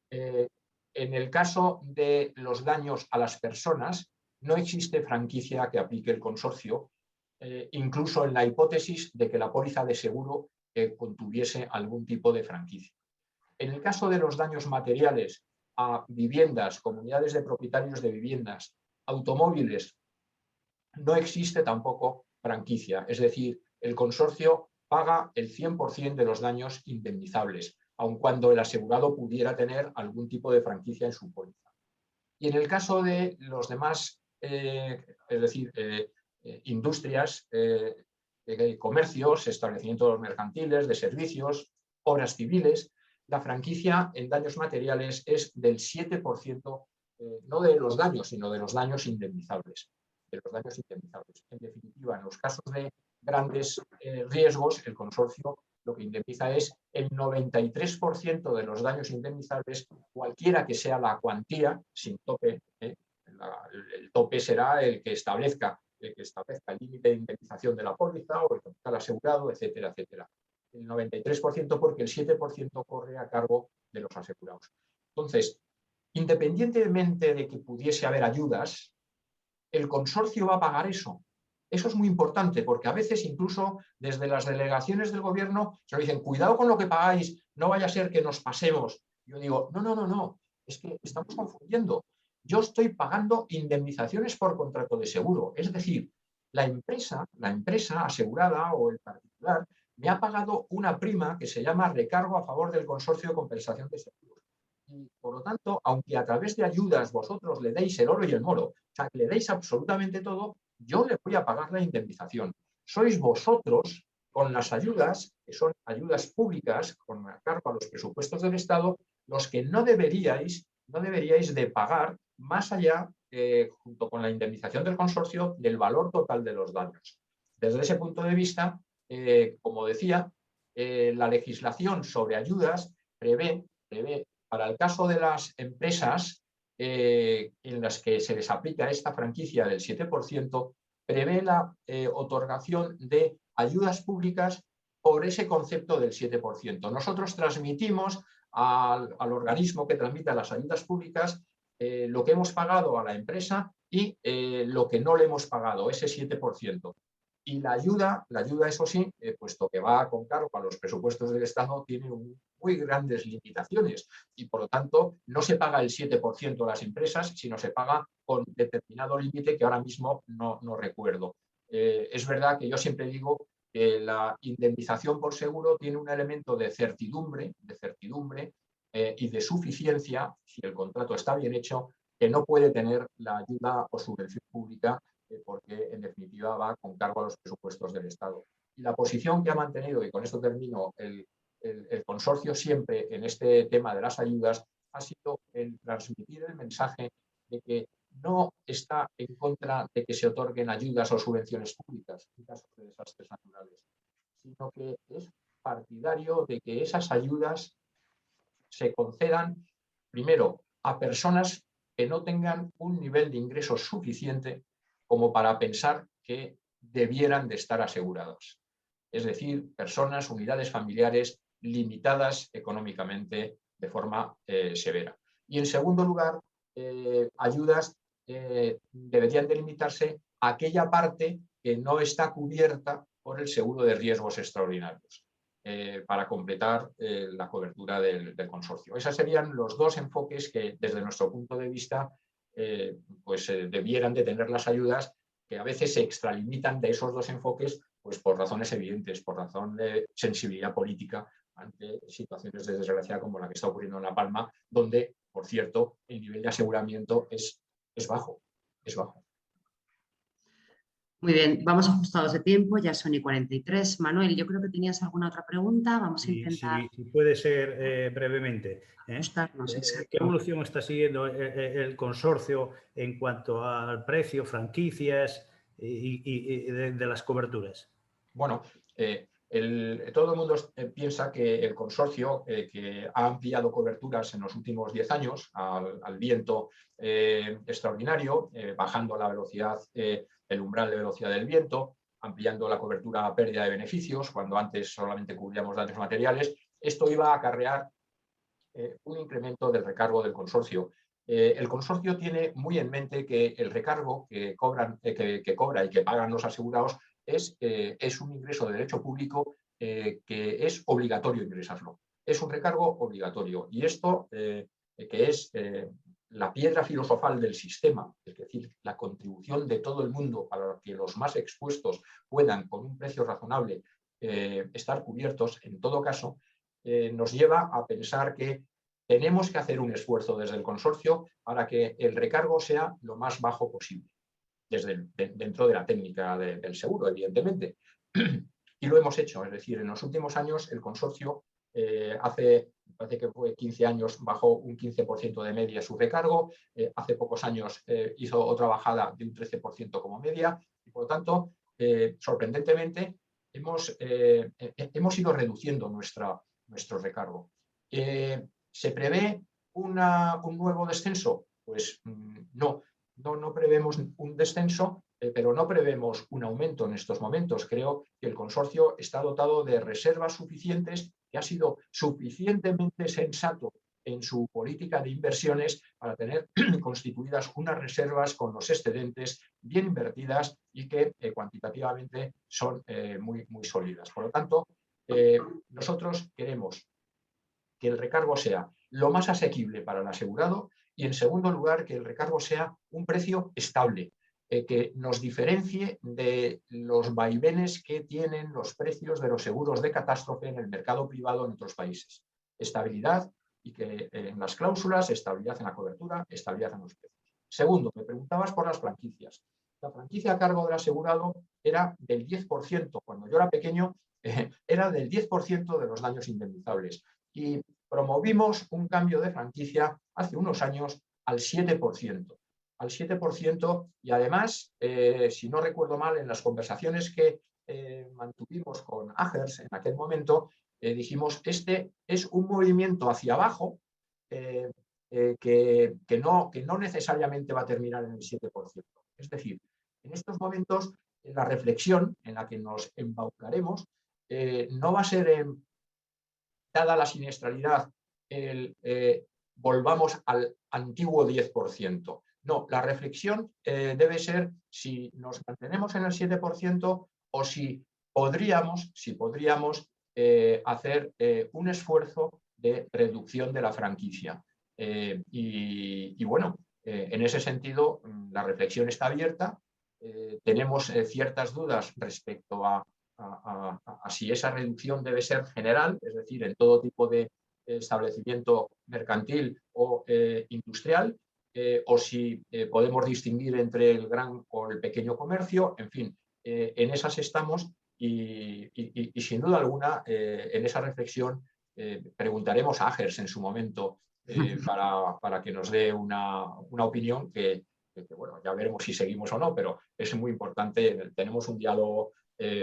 En el caso de los daños a las personas, no existe franquicia que aplique el consorcio, incluso en la hipótesis de que la póliza de seguro contuviese algún tipo de franquicia. En el caso de los daños materiales a viviendas, comunidades de propietarios de viviendas, automóviles, no existe tampoco franquicia. Es decir, el consorcio paga el 100% de los daños indemnizables, aun cuando el asegurado pudiera tener algún tipo de franquicia en su póliza. Y en el caso de los demás, es decir, industrias, comercios, establecimientos mercantiles, de servicios, obras civiles, la franquicia en daños materiales es del 7%, no de los daños, sino de los daños indemnizables. En definitiva, en los casos de grandes riesgos, el consorcio lo que indemniza es el 93% de los daños indemnizables, cualquiera que sea la cuantía, sin tope. El tope será el que establezca el límite de indemnización de la póliza o el capital asegurado, etcétera, etcétera. El 93% porque el 7% corre a cargo de los asegurados. Entonces, independientemente de que pudiese haber ayudas, el consorcio va a pagar eso. Eso es muy importante porque a veces incluso desde las delegaciones del gobierno se dicen, cuidado con lo que pagáis, no vaya a ser que nos pasemos. Yo digo, no, es que estamos confundiendo. Yo estoy pagando indemnizaciones por contrato de seguro. Es decir, la empresa asegurada o el particular me ha pagado una prima que se llama recargo a favor del consorcio de compensación de seguros. Y por lo tanto, aunque a través de ayudas vosotros le deis el oro y el moro, o sea, que le deis absolutamente todo, yo le voy a pagar la indemnización. Sois vosotros, con las ayudas, que son ayudas públicas, con cargo a los presupuestos del Estado, los que no deberíais de pagar más allá, junto con la indemnización del consorcio, del valor total de los daños. Desde ese punto de vista, como decía, la legislación sobre ayudas prevé para el caso de las empresas en las que se les aplica esta franquicia del 7%, prevé la otorgación de ayudas públicas por ese concepto del 7%. Nosotros transmitimos al organismo que transmite las ayudas públicas lo que hemos pagado a la empresa y lo que no le hemos pagado, ese 7%. Y la ayuda, eso sí, puesto que va con cargo a los presupuestos del Estado, tiene muy grandes limitaciones y, por lo tanto, no se paga el 7% a las empresas, sino se paga con determinado límite que ahora mismo no recuerdo. Es verdad que yo siempre digo que la indemnización por seguro tiene un elemento de certidumbre y de suficiencia, si el contrato está bien hecho, que no puede tener la ayuda o subvención pública porque en definitiva va con cargo a los presupuestos del Estado. Y la posición que ha mantenido, y con esto termino, el consorcio siempre en este tema de las ayudas ha sido el transmitir el mensaje de que no está en contra de que se otorguen ayudas o subvenciones públicas en casos de desastres naturales, sino que es partidario de que esas ayudas se concedan primero a personas que no tengan un nivel de ingresos suficiente como para pensar que debieran de estar asegurados. Es decir, personas, unidades familiares limitadas económicamente de forma severa. Y en segundo lugar, ayudas deberían delimitarse a aquella parte que no está cubierta por el seguro de riesgos extraordinarios para completar la cobertura del consorcio. Esos serían los dos enfoques que desde nuestro punto de vista debieran de tener las ayudas, que a veces se extralimitan de esos dos enfoques pues por razones evidentes, por razón de sensibilidad política ante situaciones de desgracia como la que está ocurriendo en La Palma, donde, por cierto, el nivel de aseguramiento es bajo, es bajo. Muy bien, vamos ajustados de tiempo, ya son y 43. Manuel, yo creo que tenías alguna otra pregunta. Vamos a intentar Si puede ser brevemente. ajustarnos, ¿Qué exacto. evolución está siguiendo el consorcio en cuanto al precio, franquicias y de las coberturas? Bueno, todo el mundo piensa que el consorcio, que ha ampliado coberturas en los últimos 10 años al viento extraordinario, bajando la velocidad, el umbral de velocidad del viento, ampliando la cobertura a pérdida de beneficios, cuando antes solamente cubríamos daños materiales, esto iba a acarrear un incremento del recargo del consorcio. El consorcio tiene muy en mente que el recargo que cobra y que pagan los asegurados es un ingreso de derecho público que es obligatorio ingresarlo. Es un recargo obligatorio. Y esto, que es la piedra filosofal del sistema, es decir, la contribución de todo el mundo para que los más expuestos puedan, con un precio razonable, estar cubiertos, en todo caso, nos lleva a pensar que tenemos que hacer un esfuerzo desde el consorcio para que el recargo sea lo más bajo posible, dentro de la técnica del seguro, evidentemente. Y lo hemos hecho, es decir, en los últimos años el consorcio parece que fue 15 años, bajó un 15% de media su recargo, hace pocos años hizo otra bajada de un 13% como media, y por lo tanto, sorprendentemente, hemos ido reduciendo nuestro recargo. ¿Se prevé un nuevo descenso? Pues no prevemos un descenso, pero no prevemos un aumento en estos momentos. Creo que el consorcio está dotado de reservas suficientes, que ha sido suficientemente sensato en su política de inversiones para tener constituidas unas reservas con los excedentes bien invertidas y que cuantitativamente son muy, muy sólidas. Por lo tanto, nosotros queremos que el recargo sea lo más asequible para el asegurado y, en segundo lugar, que el recargo sea un precio estable, que nos diferencie de los vaivenes que tienen los precios de los seguros de catástrofe en el mercado privado en otros países. Estabilidad, y que en las cláusulas, estabilidad en la cobertura, estabilidad en los precios. Segundo, me preguntabas por las franquicias. La franquicia a cargo del asegurado era del 10%. Cuando yo era pequeño, era del 10% de los daños indemnizables. Y promovimos un cambio de franquicia hace unos años al 7%. Al 7%, y además, si no recuerdo mal, en las conversaciones que mantuvimos con Agers en aquel momento, dijimos, este es un movimiento hacia abajo que no necesariamente va a terminar en el 7%. Es decir, en estos momentos, la reflexión en la que nos embaucaremos no va a ser dada la siniestralidad, volvamos al antiguo 10%. No, la reflexión debe ser si nos mantenemos en el 7% o si podríamos hacer un esfuerzo de reducción de la franquicia. Y bueno, en ese sentido, la reflexión está abierta. Tenemos ciertas dudas respecto a si esa reducción debe ser general, es decir, en todo tipo de establecimiento mercantil o industrial, o si podemos distinguir entre el gran o el pequeño comercio. En fin, en esas estamos y sin duda alguna en esa reflexión preguntaremos a Agers en su momento para que nos dé una opinión que, bueno, ya veremos si seguimos o no, pero es muy importante. Tenemos un diálogo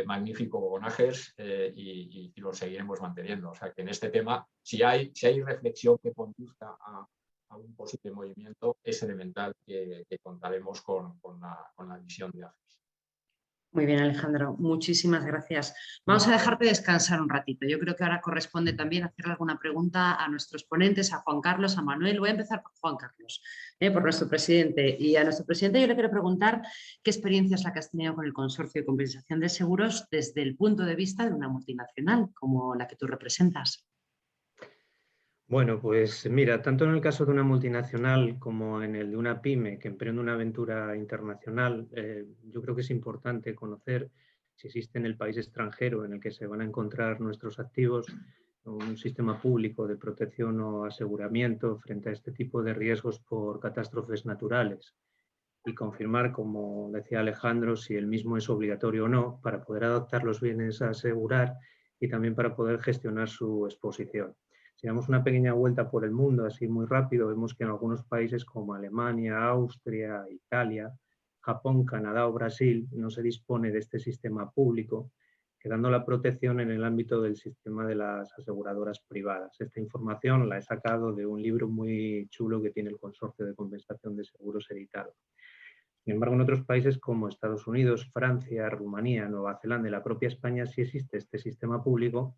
magnífico con Agers y lo seguiremos manteniendo. O sea que en este tema, si hay reflexión que conduzca a un posible movimiento, es elemental que contaremos con la visión de Agers. Muy bien, Alejandro, muchísimas gracias. Vamos a dejarte descansar un ratito. Yo creo que ahora corresponde también hacerle alguna pregunta a nuestros ponentes, a Juan Carlos, a Manuel. Voy a empezar por Juan Carlos, por nuestro presidente. Y a nuestro presidente yo le quiero preguntar qué experiencia es la que has tenido con el Consorcio de Compensación de Seguros desde el punto de vista de una multinacional como la que tú representas. Bueno, pues mira, tanto en el caso de una multinacional como en el de una pyme que emprende una aventura internacional, yo creo que es importante conocer si existe en el país extranjero en el que se van a encontrar nuestros activos un sistema público de protección o aseguramiento frente a este tipo de riesgos por catástrofes naturales y confirmar, como decía Alejandro, si el mismo es obligatorio o no para poder adaptar los bienes a asegurar y también para poder gestionar su exposición. Si damos una pequeña vuelta por el mundo, así muy rápido, vemos que en algunos países como Alemania, Austria, Italia, Japón, Canadá o Brasil no se dispone de este sistema público, quedando la protección en el ámbito del sistema de las aseguradoras privadas. Esta información la he sacado de un libro muy chulo que tiene el Consorcio de Compensación de Seguros editado. Sin embargo, en otros países como Estados Unidos, Francia, Rumanía, Nueva Zelanda y la propia España sí existe este sistema público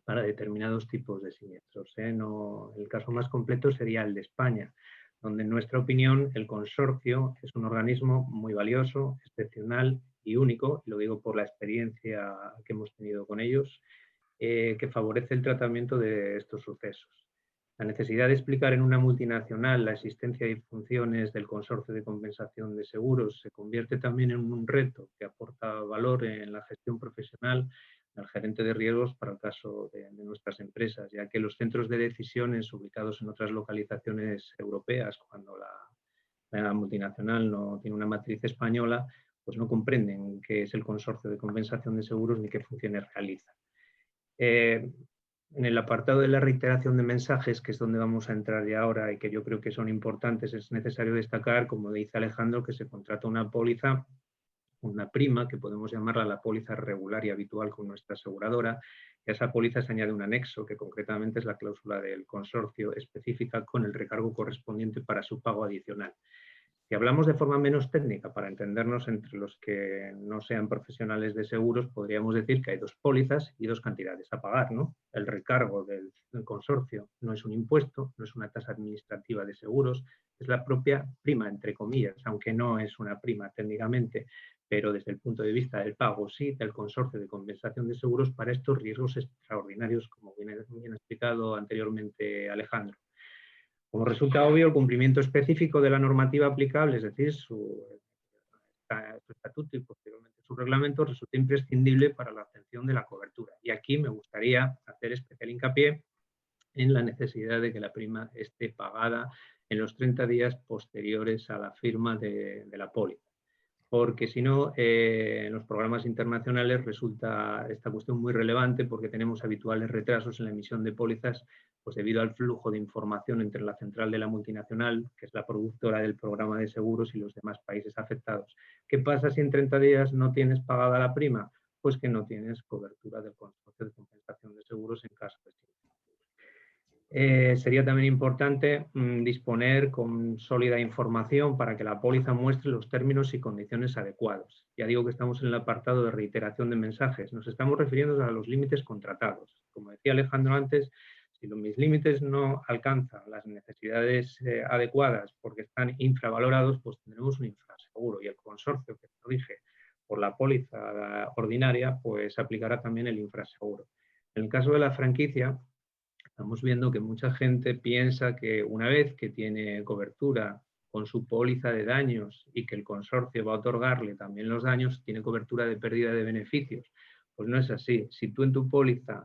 para determinados tipos de siniestros. No, el caso más completo sería el de España, donde en nuestra opinión el consorcio es un organismo muy valioso, excepcional y único, y lo digo por la experiencia que hemos tenido con ellos, que favorece el tratamiento de estos sucesos. La necesidad de explicar en una multinacional la existencia y funciones del Consorcio de Compensación de Seguros se convierte también en un reto que aporta valor en la gestión profesional al gerente de riesgos para el caso de nuestras empresas, ya que los centros de decisiones ubicados en otras localizaciones europeas, cuando la multinacional no tiene una matriz española, pues no comprenden qué es el Consorcio de Compensación de Seguros ni qué funciones realiza. En el apartado de la reiteración de mensajes, que es donde vamos a entrar ya ahora y que yo creo que son importantes, es necesario destacar, como dice Alejandro, que se contrata una póliza, una prima, que podemos llamarla la póliza regular y habitual con nuestra aseguradora, y a esa póliza se añade un anexo, que concretamente es la cláusula del consorcio específica con el recargo correspondiente para su pago adicional. Si hablamos de forma menos técnica, para entendernos entre los que no sean profesionales de seguros, podríamos decir que hay dos pólizas y dos cantidades a pagar, ¿no? El recargo del consorcio no es un impuesto, no es una tasa administrativa de seguros, es la propia prima, entre comillas, aunque no es una prima técnicamente, pero desde el punto de vista del pago sí, del Consorcio de Compensación de Seguros para estos riesgos extraordinarios, como bien ha explicado anteriormente Alejandro. Como resulta obvio, el cumplimiento específico de la normativa aplicable, es decir, su estatuto y posteriormente su reglamento, resulta imprescindible para la obtención de la cobertura. Y aquí me gustaría hacer especial hincapié en la necesidad de que la prima esté pagada en los 30 días posteriores a la firma de la póliza. Porque si no, en los programas internacionales resulta esta cuestión muy relevante porque tenemos habituales retrasos en la emisión de pólizas pues debido al flujo de información entre la central de la multinacional, que es la productora del programa de seguros, y los demás países afectados. ¿Qué pasa si en 30 días no tienes pagada la prima? Pues que no tienes cobertura del Consorcio de Compensación de Seguros en caso de siniestro. Sería también importante disponer con sólida información para que la póliza muestre los términos y condiciones adecuados. Ya digo que estamos en el apartado de reiteración de mensajes. Nos estamos refiriendo a los límites contratados. Como decía Alejandro antes, si mis límites no alcanzan las necesidades adecuadas porque están infravalorados, pues tendremos un infraseguro y el consorcio que se rige por la póliza ordinaria, pues aplicará también el infraseguro. En el caso de la franquicia, estamos viendo que mucha gente piensa que una vez que tiene cobertura con su póliza de daños y que el consorcio va a otorgarle también los daños, tiene cobertura de pérdida de beneficios. Pues no es así. Si tú en tu póliza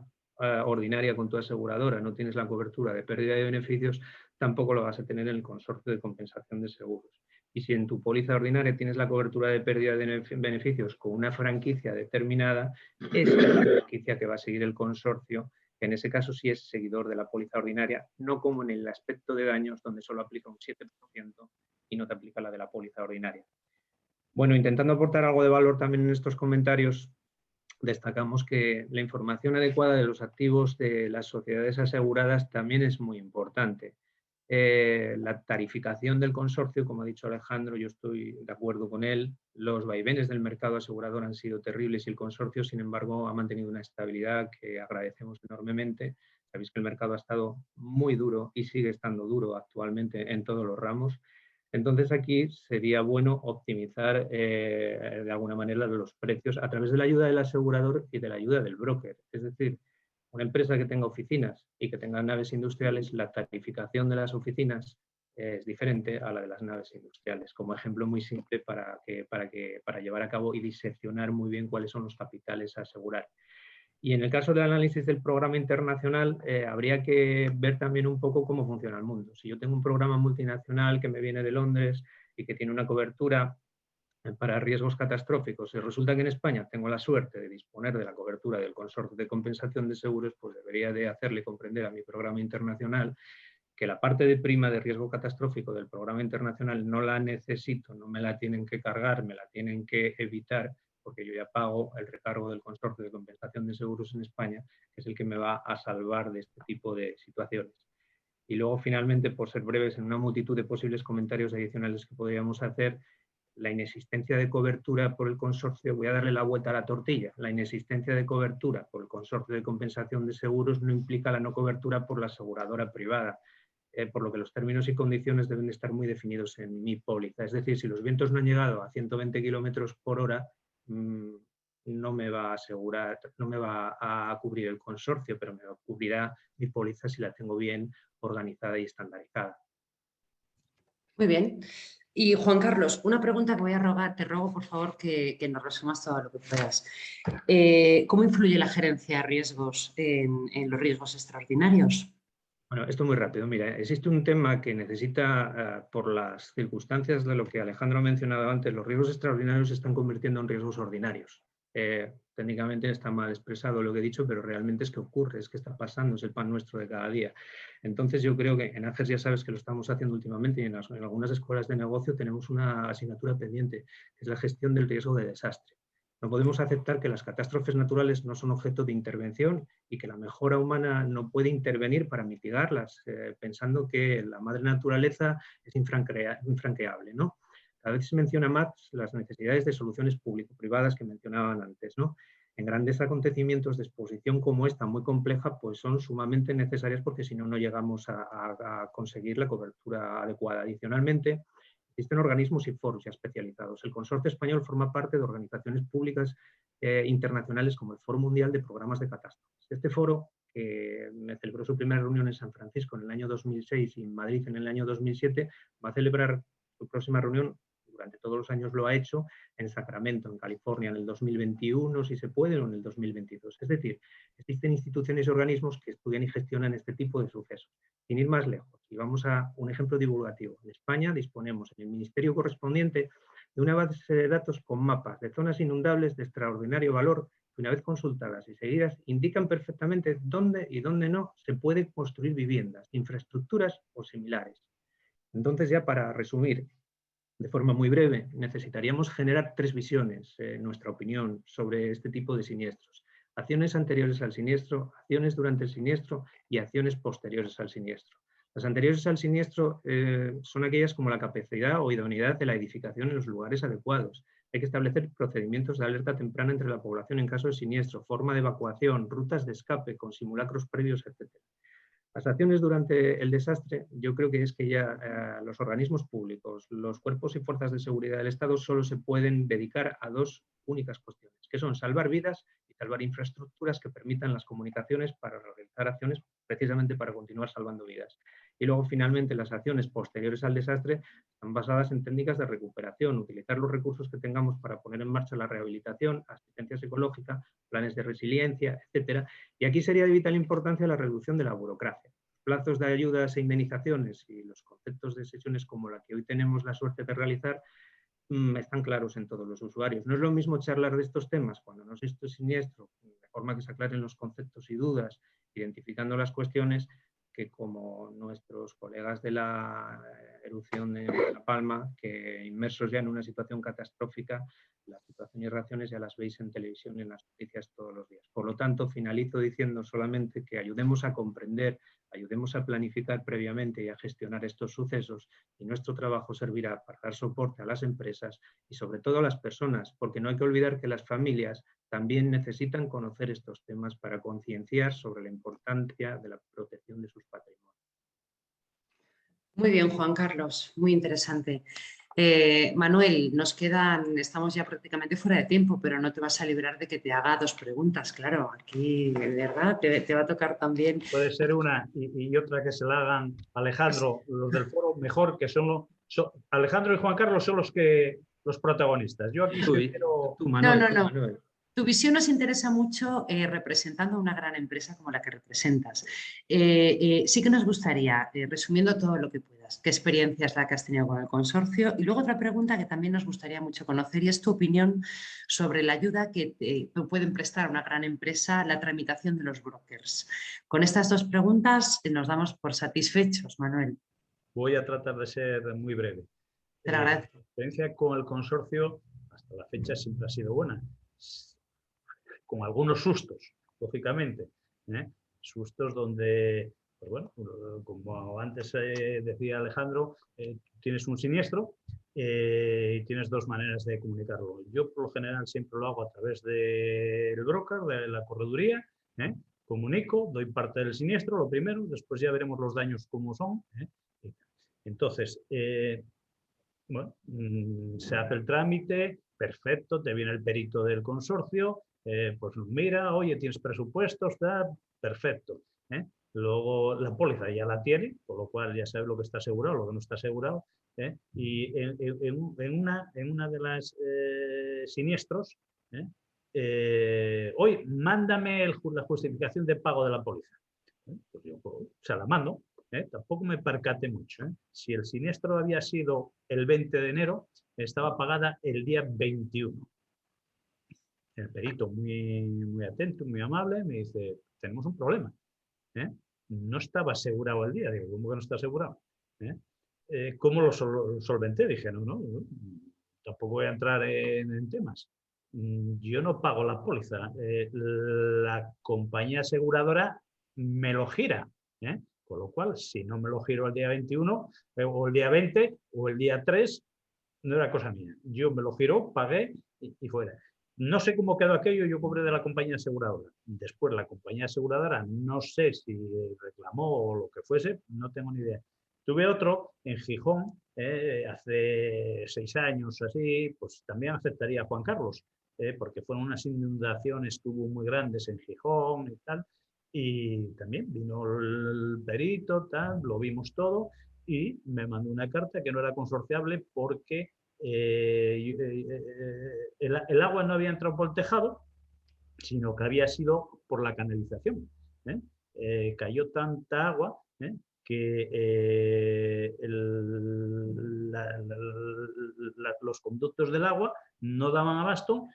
ordinaria con tu aseguradora no tienes la cobertura de pérdida de beneficios, tampoco lo vas a tener en el Consorcio de Compensación de Seguros. Y si en tu póliza ordinaria tienes la cobertura de pérdida de beneficios con una franquicia determinada, es la franquicia que va a seguir el consorcio, que en ese caso sí es seguidor de la póliza ordinaria, no como en el aspecto de daños, donde solo aplica un 7% y no te aplica la de la póliza ordinaria. Bueno, intentando aportar algo de valor también en estos comentarios, destacamos que la información adecuada de los activos de las sociedades aseguradas también es muy importante. La tarificación del consorcio, como ha dicho Alejandro, yo estoy de acuerdo con él. Los vaivenes del mercado asegurador han sido terribles y el consorcio, sin embargo, ha mantenido una estabilidad que agradecemos enormemente. Sabéis que el mercado ha estado muy duro y sigue estando duro actualmente en todos los ramos. Entonces aquí sería bueno optimizar de alguna manera los precios a través de la ayuda del asegurador y de la ayuda del broker. Es decir, una empresa que tenga oficinas y que tenga naves industriales, la tarificación de las oficinas es diferente a la de las naves industriales. Como ejemplo muy simple para llevar a cabo y diseccionar muy bien cuáles son los capitales a asegurar. Y en el caso del análisis del programa internacional, habría que ver también un poco cómo funciona el mundo. Si yo tengo un programa multinacional que me viene de Londres y que tiene una cobertura para riesgos catastróficos, y resulta que en España tengo la suerte de disponer de la cobertura del Consorcio de Compensación de Seguros, pues debería de hacerle comprender a mi programa internacional que la parte de prima de riesgo catastrófico del programa internacional no la necesito, no me la tienen que cargar, me la tienen que evitar, porque yo ya pago el recargo del Consorcio de Compensación de Seguros en España, que es el que me va a salvar de este tipo de situaciones. Y luego, finalmente, por ser breves, en una multitud de posibles comentarios adicionales que podríamos hacer, la inexistencia de cobertura por el consorcio, voy a darle la vuelta a la tortilla, la inexistencia de cobertura por el Consorcio de Compensación de Seguros no implica la no cobertura por la aseguradora privada, por lo que los términos y condiciones deben estar muy definidos en mi póliza. Es decir, si los vientos no han llegado a 120 kilómetros por hora, no me va a asegurar, no me va a cubrir el consorcio, pero me cubrirá mi póliza si la tengo bien organizada y estandarizada. Muy bien. Y Juan Carlos, una pregunta que voy a rogar, te rogo por favor que nos resumas todo lo que puedas. ¿Cómo influye la gerencia de riesgos en los riesgos extraordinarios? Bueno, esto muy rápido. Mira, existe un tema que necesita, por las circunstancias de lo que Alejandro ha mencionado antes, los riesgos extraordinarios se están convirtiendo en riesgos ordinarios. Técnicamente está mal expresado lo que he dicho, pero realmente es que ocurre, es que está pasando, es el pan nuestro de cada día. Entonces yo creo que en AGES ya sabes que lo estamos haciendo últimamente y en algunas escuelas de negocio tenemos una asignatura pendiente, que es la gestión del riesgo de desastre. No podemos aceptar que las catástrofes naturales no son objeto de intervención y que la mejora humana no puede intervenir para mitigarlas, pensando que la madre naturaleza es infranqueable, ¿no? Cada vez se menciona más las necesidades de soluciones público-privadas que mencionaban antes, ¿no? En grandes acontecimientos de exposición como esta, muy compleja, pues son sumamente necesarias porque si no, no llegamos a conseguir la cobertura adecuada. Adicionalmente, existen organismos y foros ya especializados. El Consorcio Español forma parte de organizaciones públicas internacionales como el Foro Mundial de Programas de Catástrofes. Este foro, que celebró su primera reunión en San Francisco en el año 2006 y en Madrid en el año 2007, va a celebrar su próxima reunión, durante todos los años lo ha hecho, en Sacramento, en California, en el 2021, si se puede, o en el 2022. Es decir, existen instituciones y organismos que estudian y gestionan este tipo de sucesos. Sin ir más lejos, y vamos a un ejemplo divulgativo. En España disponemos en el ministerio correspondiente de una base de datos con mapas de zonas inundables de extraordinario valor que, una vez consultadas y seguidas, indican perfectamente dónde y dónde no se puede construir viviendas, infraestructuras o similares. Entonces, ya para resumir, de forma muy breve, necesitaríamos generar tres visiones, en nuestra opinión, sobre este tipo de siniestros. Acciones anteriores al siniestro, acciones durante el siniestro y acciones posteriores al siniestro. Las anteriores al siniestro son aquellas como la capacidad o idoneidad de la edificación en los lugares adecuados. Hay que establecer procedimientos de alerta temprana entre la población en caso de siniestro, forma de evacuación, rutas de escape con simulacros previos, etc. Las acciones durante el desastre, yo creo que es que ya los organismos públicos, los cuerpos y fuerzas de seguridad del Estado solo se pueden dedicar a dos únicas cuestiones, que son salvar vidas y salvar infraestructuras que permitan las comunicaciones para realizar acciones precisamente para continuar salvando vidas. Y luego, finalmente, las acciones posteriores al desastre están basadas en técnicas de recuperación, utilizar los recursos que tengamos para poner en marcha la rehabilitación, asistencia psicológica, planes de resiliencia, etcétera. Y aquí sería de vital importancia la reducción de la burocracia. Los plazos de ayudas e indemnizaciones y los conceptos de sesiones como la que hoy tenemos la suerte de realizar están claros en todos los usuarios. No es lo mismo charlar de estos temas cuando no existe siniestro, de forma que se aclaren los conceptos y dudas, identificando las cuestiones, que como nuestros colegas de la erupción de La Palma, que inmersos ya en una situación catastrófica, las situaciones y reacciones ya las veis en televisión y en las noticias todos los días. Por lo tanto, finalizo diciendo solamente que ayudemos a comprender, ayudemos a planificar previamente y a gestionar estos sucesos, y nuestro trabajo servirá para dar soporte a las empresas y sobre todo a las personas, porque no hay que olvidar que las familias también necesitan conocer estos temas para concienciar sobre la importancia de la protección de sus patrimonios. Muy bien, Juan Carlos, muy interesante. Manuel, estamos ya prácticamente fuera de tiempo, pero no te vas a librar de que te haga dos preguntas. Claro, aquí, de verdad, te va a tocar también. Puede ser una y otra que se la hagan Alejandro, los del foro, mejor que son Alejandro y Juan Carlos son los protagonistas. Yo aquí quiero... Manuel, No. Manuel. Tu visión nos interesa mucho representando una gran empresa como la que representas. Sí que nos gustaría, resumiendo todo lo que puedas, ¿qué experiencia es la que has tenido con el consorcio? Y luego otra pregunta que también nos gustaría mucho conocer y es tu opinión sobre la ayuda que pueden prestar a una gran empresa la tramitación de los brokers. Con estas dos preguntas nos damos por satisfechos, Manuel. Voy a tratar de ser muy breve. Te lo agradezco. La experiencia con el consorcio hasta la fecha siempre ha sido buena, con algunos sustos, lógicamente. Sustos donde, pues bueno, como antes decía Alejandro, tienes un siniestro y tienes dos maneras de comunicarlo. Yo por lo general siempre lo hago a través del broker, de la correduría, comunico, doy parte del siniestro, lo primero, después ya veremos los daños cómo son. Entonces, bueno, se hace el trámite, perfecto, te viene el perito del consorcio, pues mira, oye, tienes presupuestos, está perfecto. Luego la póliza ya la tiene, por lo cual ya sabe lo que está asegurado, lo que no está asegurado. Y en una de las siniestros, oye, mándame la justificación de pago de la póliza. Pues yo se la mando. Tampoco me percaté mucho. Si el siniestro había sido el 20 de enero, estaba pagada el día 21. El perito, muy atento, muy amable, me dice, tenemos un problema. No estaba asegurado el día. Digo, ¿cómo que no está asegurado? ¿Cómo lo solventé? Dije, no, tampoco voy a entrar en temas. Yo no pago la póliza. La compañía aseguradora me lo gira. Con lo cual, si no me lo giro el día 21, o el día 20, o el día 3, no era cosa mía. Yo me lo giro, pagué y fuera. No sé cómo quedó aquello, yo cobré de la compañía aseguradora. Después la compañía aseguradora, no sé si reclamó o lo que fuese, no tengo ni idea. Tuve otro en Gijón, hace 6 años así, pues también aceptaría a Juan Carlos, porque fueron unas inundaciones que hubo muy grandes en Gijón y tal. Y también vino el perito, tal, lo vimos todo y me mandó una carta que no era consorciable porque el agua no había entrado por el tejado, sino que había sido por la canalización. Cayó tanta agua que los conductos del agua no daban abasto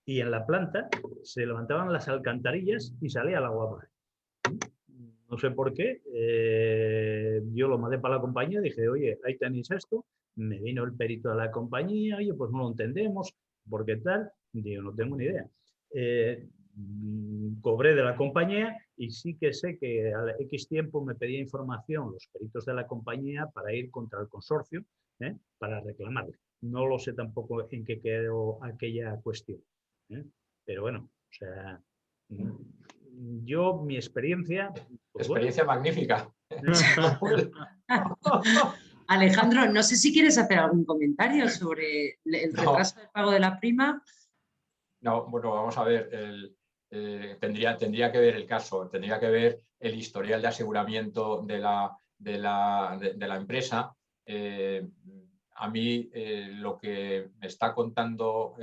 y en la planta se levantaban las alcantarillas y salía el agua por ahí. No sé por qué, yo lo mandé para la compañía, dije, oye, ahí tenéis esto, me vino el perito de la compañía, oye, pues no lo entendemos, ¿por qué tal? Digo, no tengo ni idea. Cobré de la compañía y sí que sé que al X tiempo me pedía información los peritos de la compañía para ir contra el consorcio, para reclamarle. No lo sé tampoco en qué quedó aquella cuestión. Pero bueno, o sea... Yo, mi experiencia... Pues experiencia bueno. Magnífica. Alejandro, no sé si quieres hacer algún comentario sobre el retraso del pago de la prima. No, bueno, vamos a ver. Tendría que ver el caso, tendría que ver el historial de aseguramiento de la empresa. A mí lo que me está contando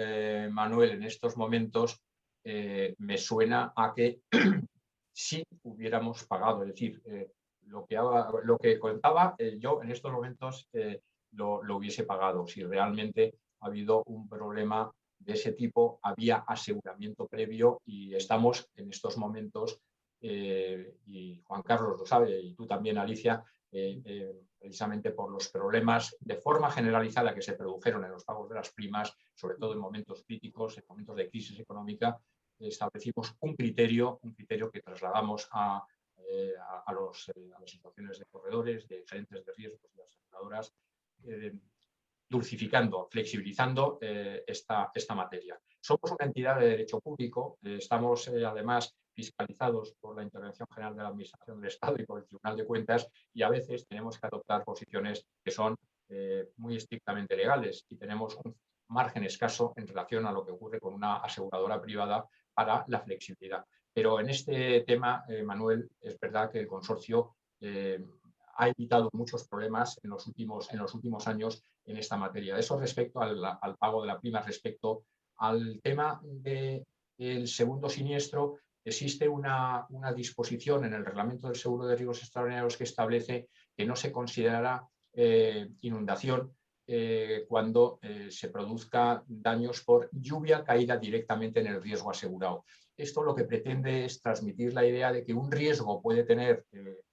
Manuel en estos momentos me suena a que sí hubiéramos pagado, es decir, lo que contaba yo en estos momentos lo hubiese pagado. Si realmente ha habido un problema de ese tipo, había aseguramiento previo y estamos en estos momentos, y Juan Carlos lo sabe, y tú también, Alicia, precisamente por los problemas de forma generalizada que se produjeron en los pagos de las primas, sobre todo en momentos críticos, en momentos de crisis económica, establecimos un criterio que trasladamos a las situaciones de corredores, de gerentes de riesgos y de aseguradoras, dulcificando, flexibilizando esta materia. Somos una entidad de derecho público, estamos además fiscalizados por la Intervención General de la Administración del Estado y por el Tribunal de Cuentas, y a veces tenemos que adoptar posiciones que son muy estrictamente legales y tenemos un margen escaso en relación a lo que ocurre con una aseguradora privada para la flexibilidad. Pero en este tema, Manuel, es verdad que el consorcio ha evitado muchos problemas en los últimos años en esta materia. Eso respecto al pago de la prima, respecto al tema de el segundo siniestro, existe una disposición en el Reglamento del Seguro de Riesgos Extraordinarios que establece que no se considerará inundación cuando se produzca daños por lluvia caída directamente en el riesgo asegurado. Esto lo que pretende es transmitir la idea de que un riesgo puede tener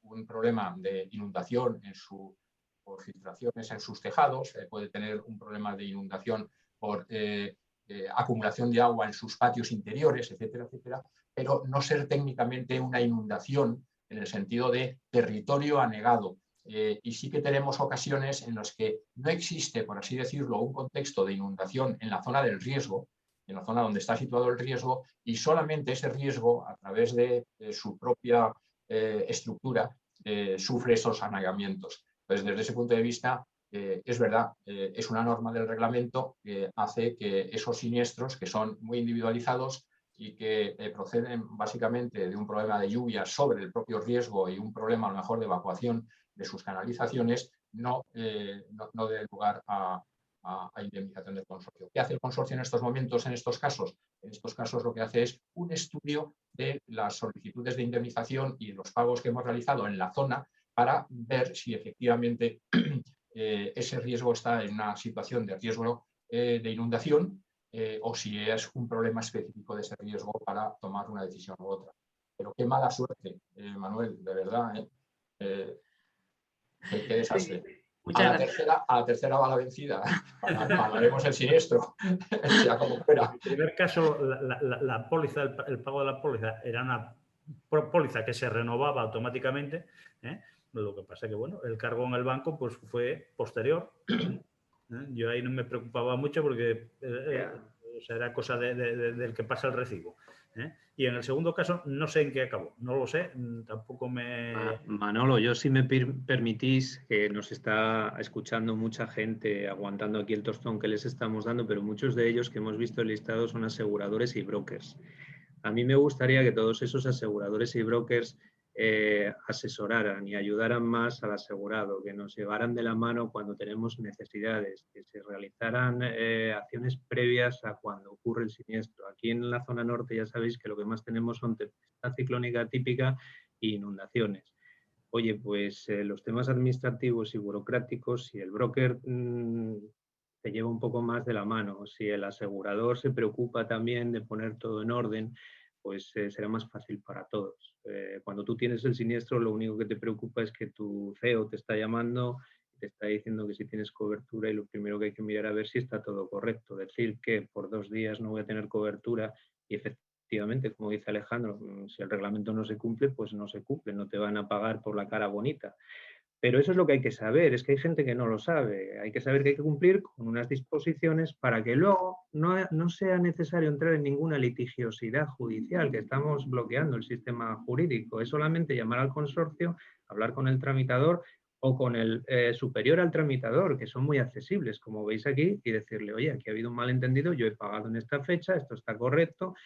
un problema de inundación por filtraciones en sus tejados, puede tener un problema de inundación por acumulación de agua en sus patios interiores, etcétera, etcétera, pero no ser técnicamente una inundación en el sentido de territorio anegado. Y sí que tenemos ocasiones en las que no existe, por así decirlo, un contexto de inundación en la zona del riesgo, en la zona donde está situado el riesgo, y solamente ese riesgo, a través de su propia estructura, sufre esos anegamientos. Entonces, desde ese punto de vista, es verdad, es una norma del reglamento que hace que esos siniestros, que son muy individualizados y que proceden básicamente de un problema de lluvia sobre el propio riesgo y un problema a lo mejor de evacuación de sus canalizaciones, no dé lugar a indemnización del consorcio. ¿Qué hace el consorcio en estos momentos, en estos casos? En estos casos lo que hace es un estudio de las solicitudes de indemnización y los pagos que hemos realizado en la zona para ver si efectivamente ese riesgo está en una situación de riesgo de inundación o si es un problema específico de ese riesgo para tomar una decisión u otra. Pero qué mala suerte, Manuel, de verdad. Qué desastre. A la tercera va la vencida. Pagaremos el siniestro, sea como fuera. En el primer caso, la póliza, el pago de la póliza era una póliza que se renovaba automáticamente. Lo que pasa es que, bueno, el cargo en el banco pues, fue posterior. Yo ahí no me preocupaba mucho porque o sea, era cosa del que pasa el recibo. Y en el segundo caso no sé en qué acabó, no lo sé, tampoco me... Manolo, yo si me permitís, que nos está escuchando mucha gente, aguantando aquí el tostón que les estamos dando, pero muchos de ellos que hemos visto listados son aseguradores y brokers. A mí me gustaría que todos esos aseguradores y brokers asesoraran y ayudaran más al asegurado, que nos llevaran de la mano cuando tenemos necesidades, que se realizaran acciones previas a cuando ocurre el siniestro. Aquí en la zona norte ya sabéis que lo que más tenemos son tempestad ciclónica típica e inundaciones. Oye, pues los temas administrativos y burocráticos, si el broker te lleva un poco más de la mano, si el asegurador se preocupa también de poner todo en orden, pues será más fácil para todos. Cuando tú tienes el siniestro, lo único que te preocupa es que tu CEO te está llamando, te está diciendo que si tienes cobertura y lo primero que hay que mirar a ver si está todo correcto. Decir que por 2 días no voy a tener cobertura y efectivamente, como dice Alejandro, si el reglamento no se cumple, pues no se cumple, no te van a pagar por la cara bonita. Pero eso es lo que hay que saber, es que hay gente que no lo sabe. Hay que saber que hay que cumplir con unas disposiciones para que luego no sea necesario entrar en ninguna litigiosidad judicial, que estamos bloqueando el sistema jurídico. Es solamente llamar al consorcio, hablar con el tramitador o con el superior al tramitador, que son muy accesibles, como veis aquí, y decirle, oye, aquí ha habido un malentendido, yo he pagado en esta fecha, esto está correcto.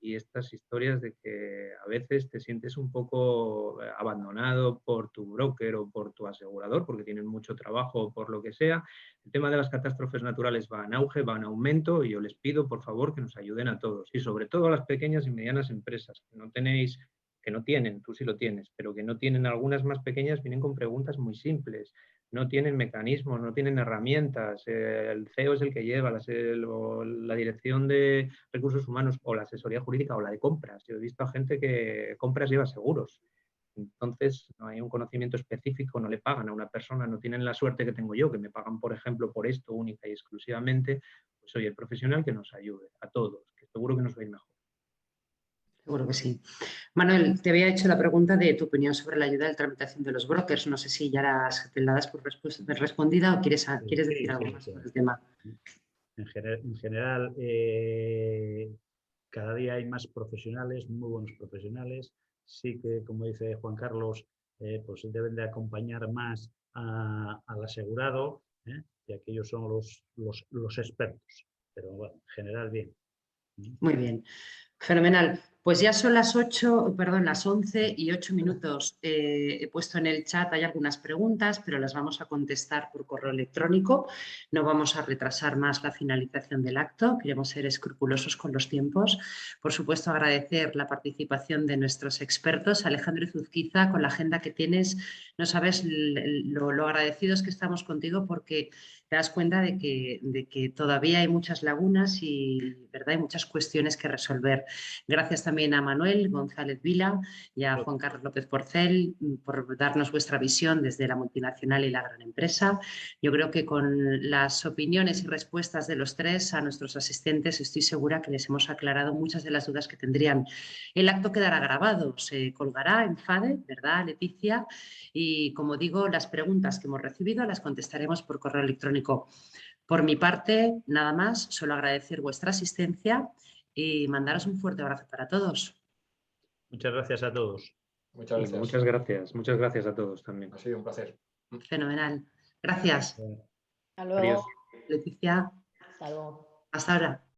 Y estas historias de que a veces te sientes un poco abandonado por tu broker o por tu asegurador porque tienen mucho trabajo o por lo que sea. El tema de las catástrofes naturales va en auge, va en aumento y yo les pido por favor que nos ayuden a todos y sobre todo a las pequeñas y medianas empresas que no tenéis, que no tienen, tú sí lo tienes, pero que no tienen, algunas más pequeñas vienen con preguntas muy simples. No tienen mecanismos, no tienen herramientas. El CEO es el que lleva la dirección de recursos humanos o la asesoría jurídica o la de compras. Yo he visto a gente que compras lleva seguros. Entonces, no hay un conocimiento específico, no le pagan a una persona, no tienen la suerte que tengo yo, que me pagan, por ejemplo, por esto única y exclusivamente. Pues soy el profesional que nos ayude a todos, que seguro que nos va a ir mejor. Seguro que sí. Manuel, te había hecho la pregunta de tu opinión sobre la ayuda de tramitación de los brokers. No sé si ya te la das por respondida o quieres decir algo más sobre el tema. En general, cada día hay más profesionales, muy buenos profesionales. Sí que, como dice Juan Carlos, pues deben de acompañar más al asegurado, ya que ellos son los expertos. Pero bueno, en general, bien. Muy bien. Fenomenal. Pues ya son las 11 y 8 minutos. He puesto en el chat, hay algunas preguntas, pero las vamos a contestar por correo electrónico. No vamos a retrasar más la finalización del acto. Queremos ser escrupulosos con los tiempos. Por supuesto, agradecer la participación de nuestros expertos. Alejandro Izuzquiza, con la agenda que tienes, no sabes lo agradecidos que estamos contigo, porque te das cuenta de que todavía hay muchas lagunas y, ¿verdad?, hay muchas cuestiones que resolver. Gracias también a Manuel González Vila y a Juan Carlos López Porcel por darnos vuestra visión desde la multinacional y la gran empresa. Yo creo que con las opiniones y respuestas de los tres a nuestros asistentes estoy segura que les hemos aclarado muchas de las dudas que tendrían. El acto quedará grabado, se colgará en FADE, ¿verdad, Leticia? Y como digo, las preguntas que hemos recibido las contestaremos por correo electrónico. Por mi parte, nada más, solo agradecer vuestra asistencia y mandaros un fuerte abrazo para todos. Muchas gracias a todos. Muchas gracias. Muchas gracias a todos también. Ha sido un placer. Fenomenal. Gracias. Hasta luego. Adiós. Leticia, Hasta luego. hasta ahora.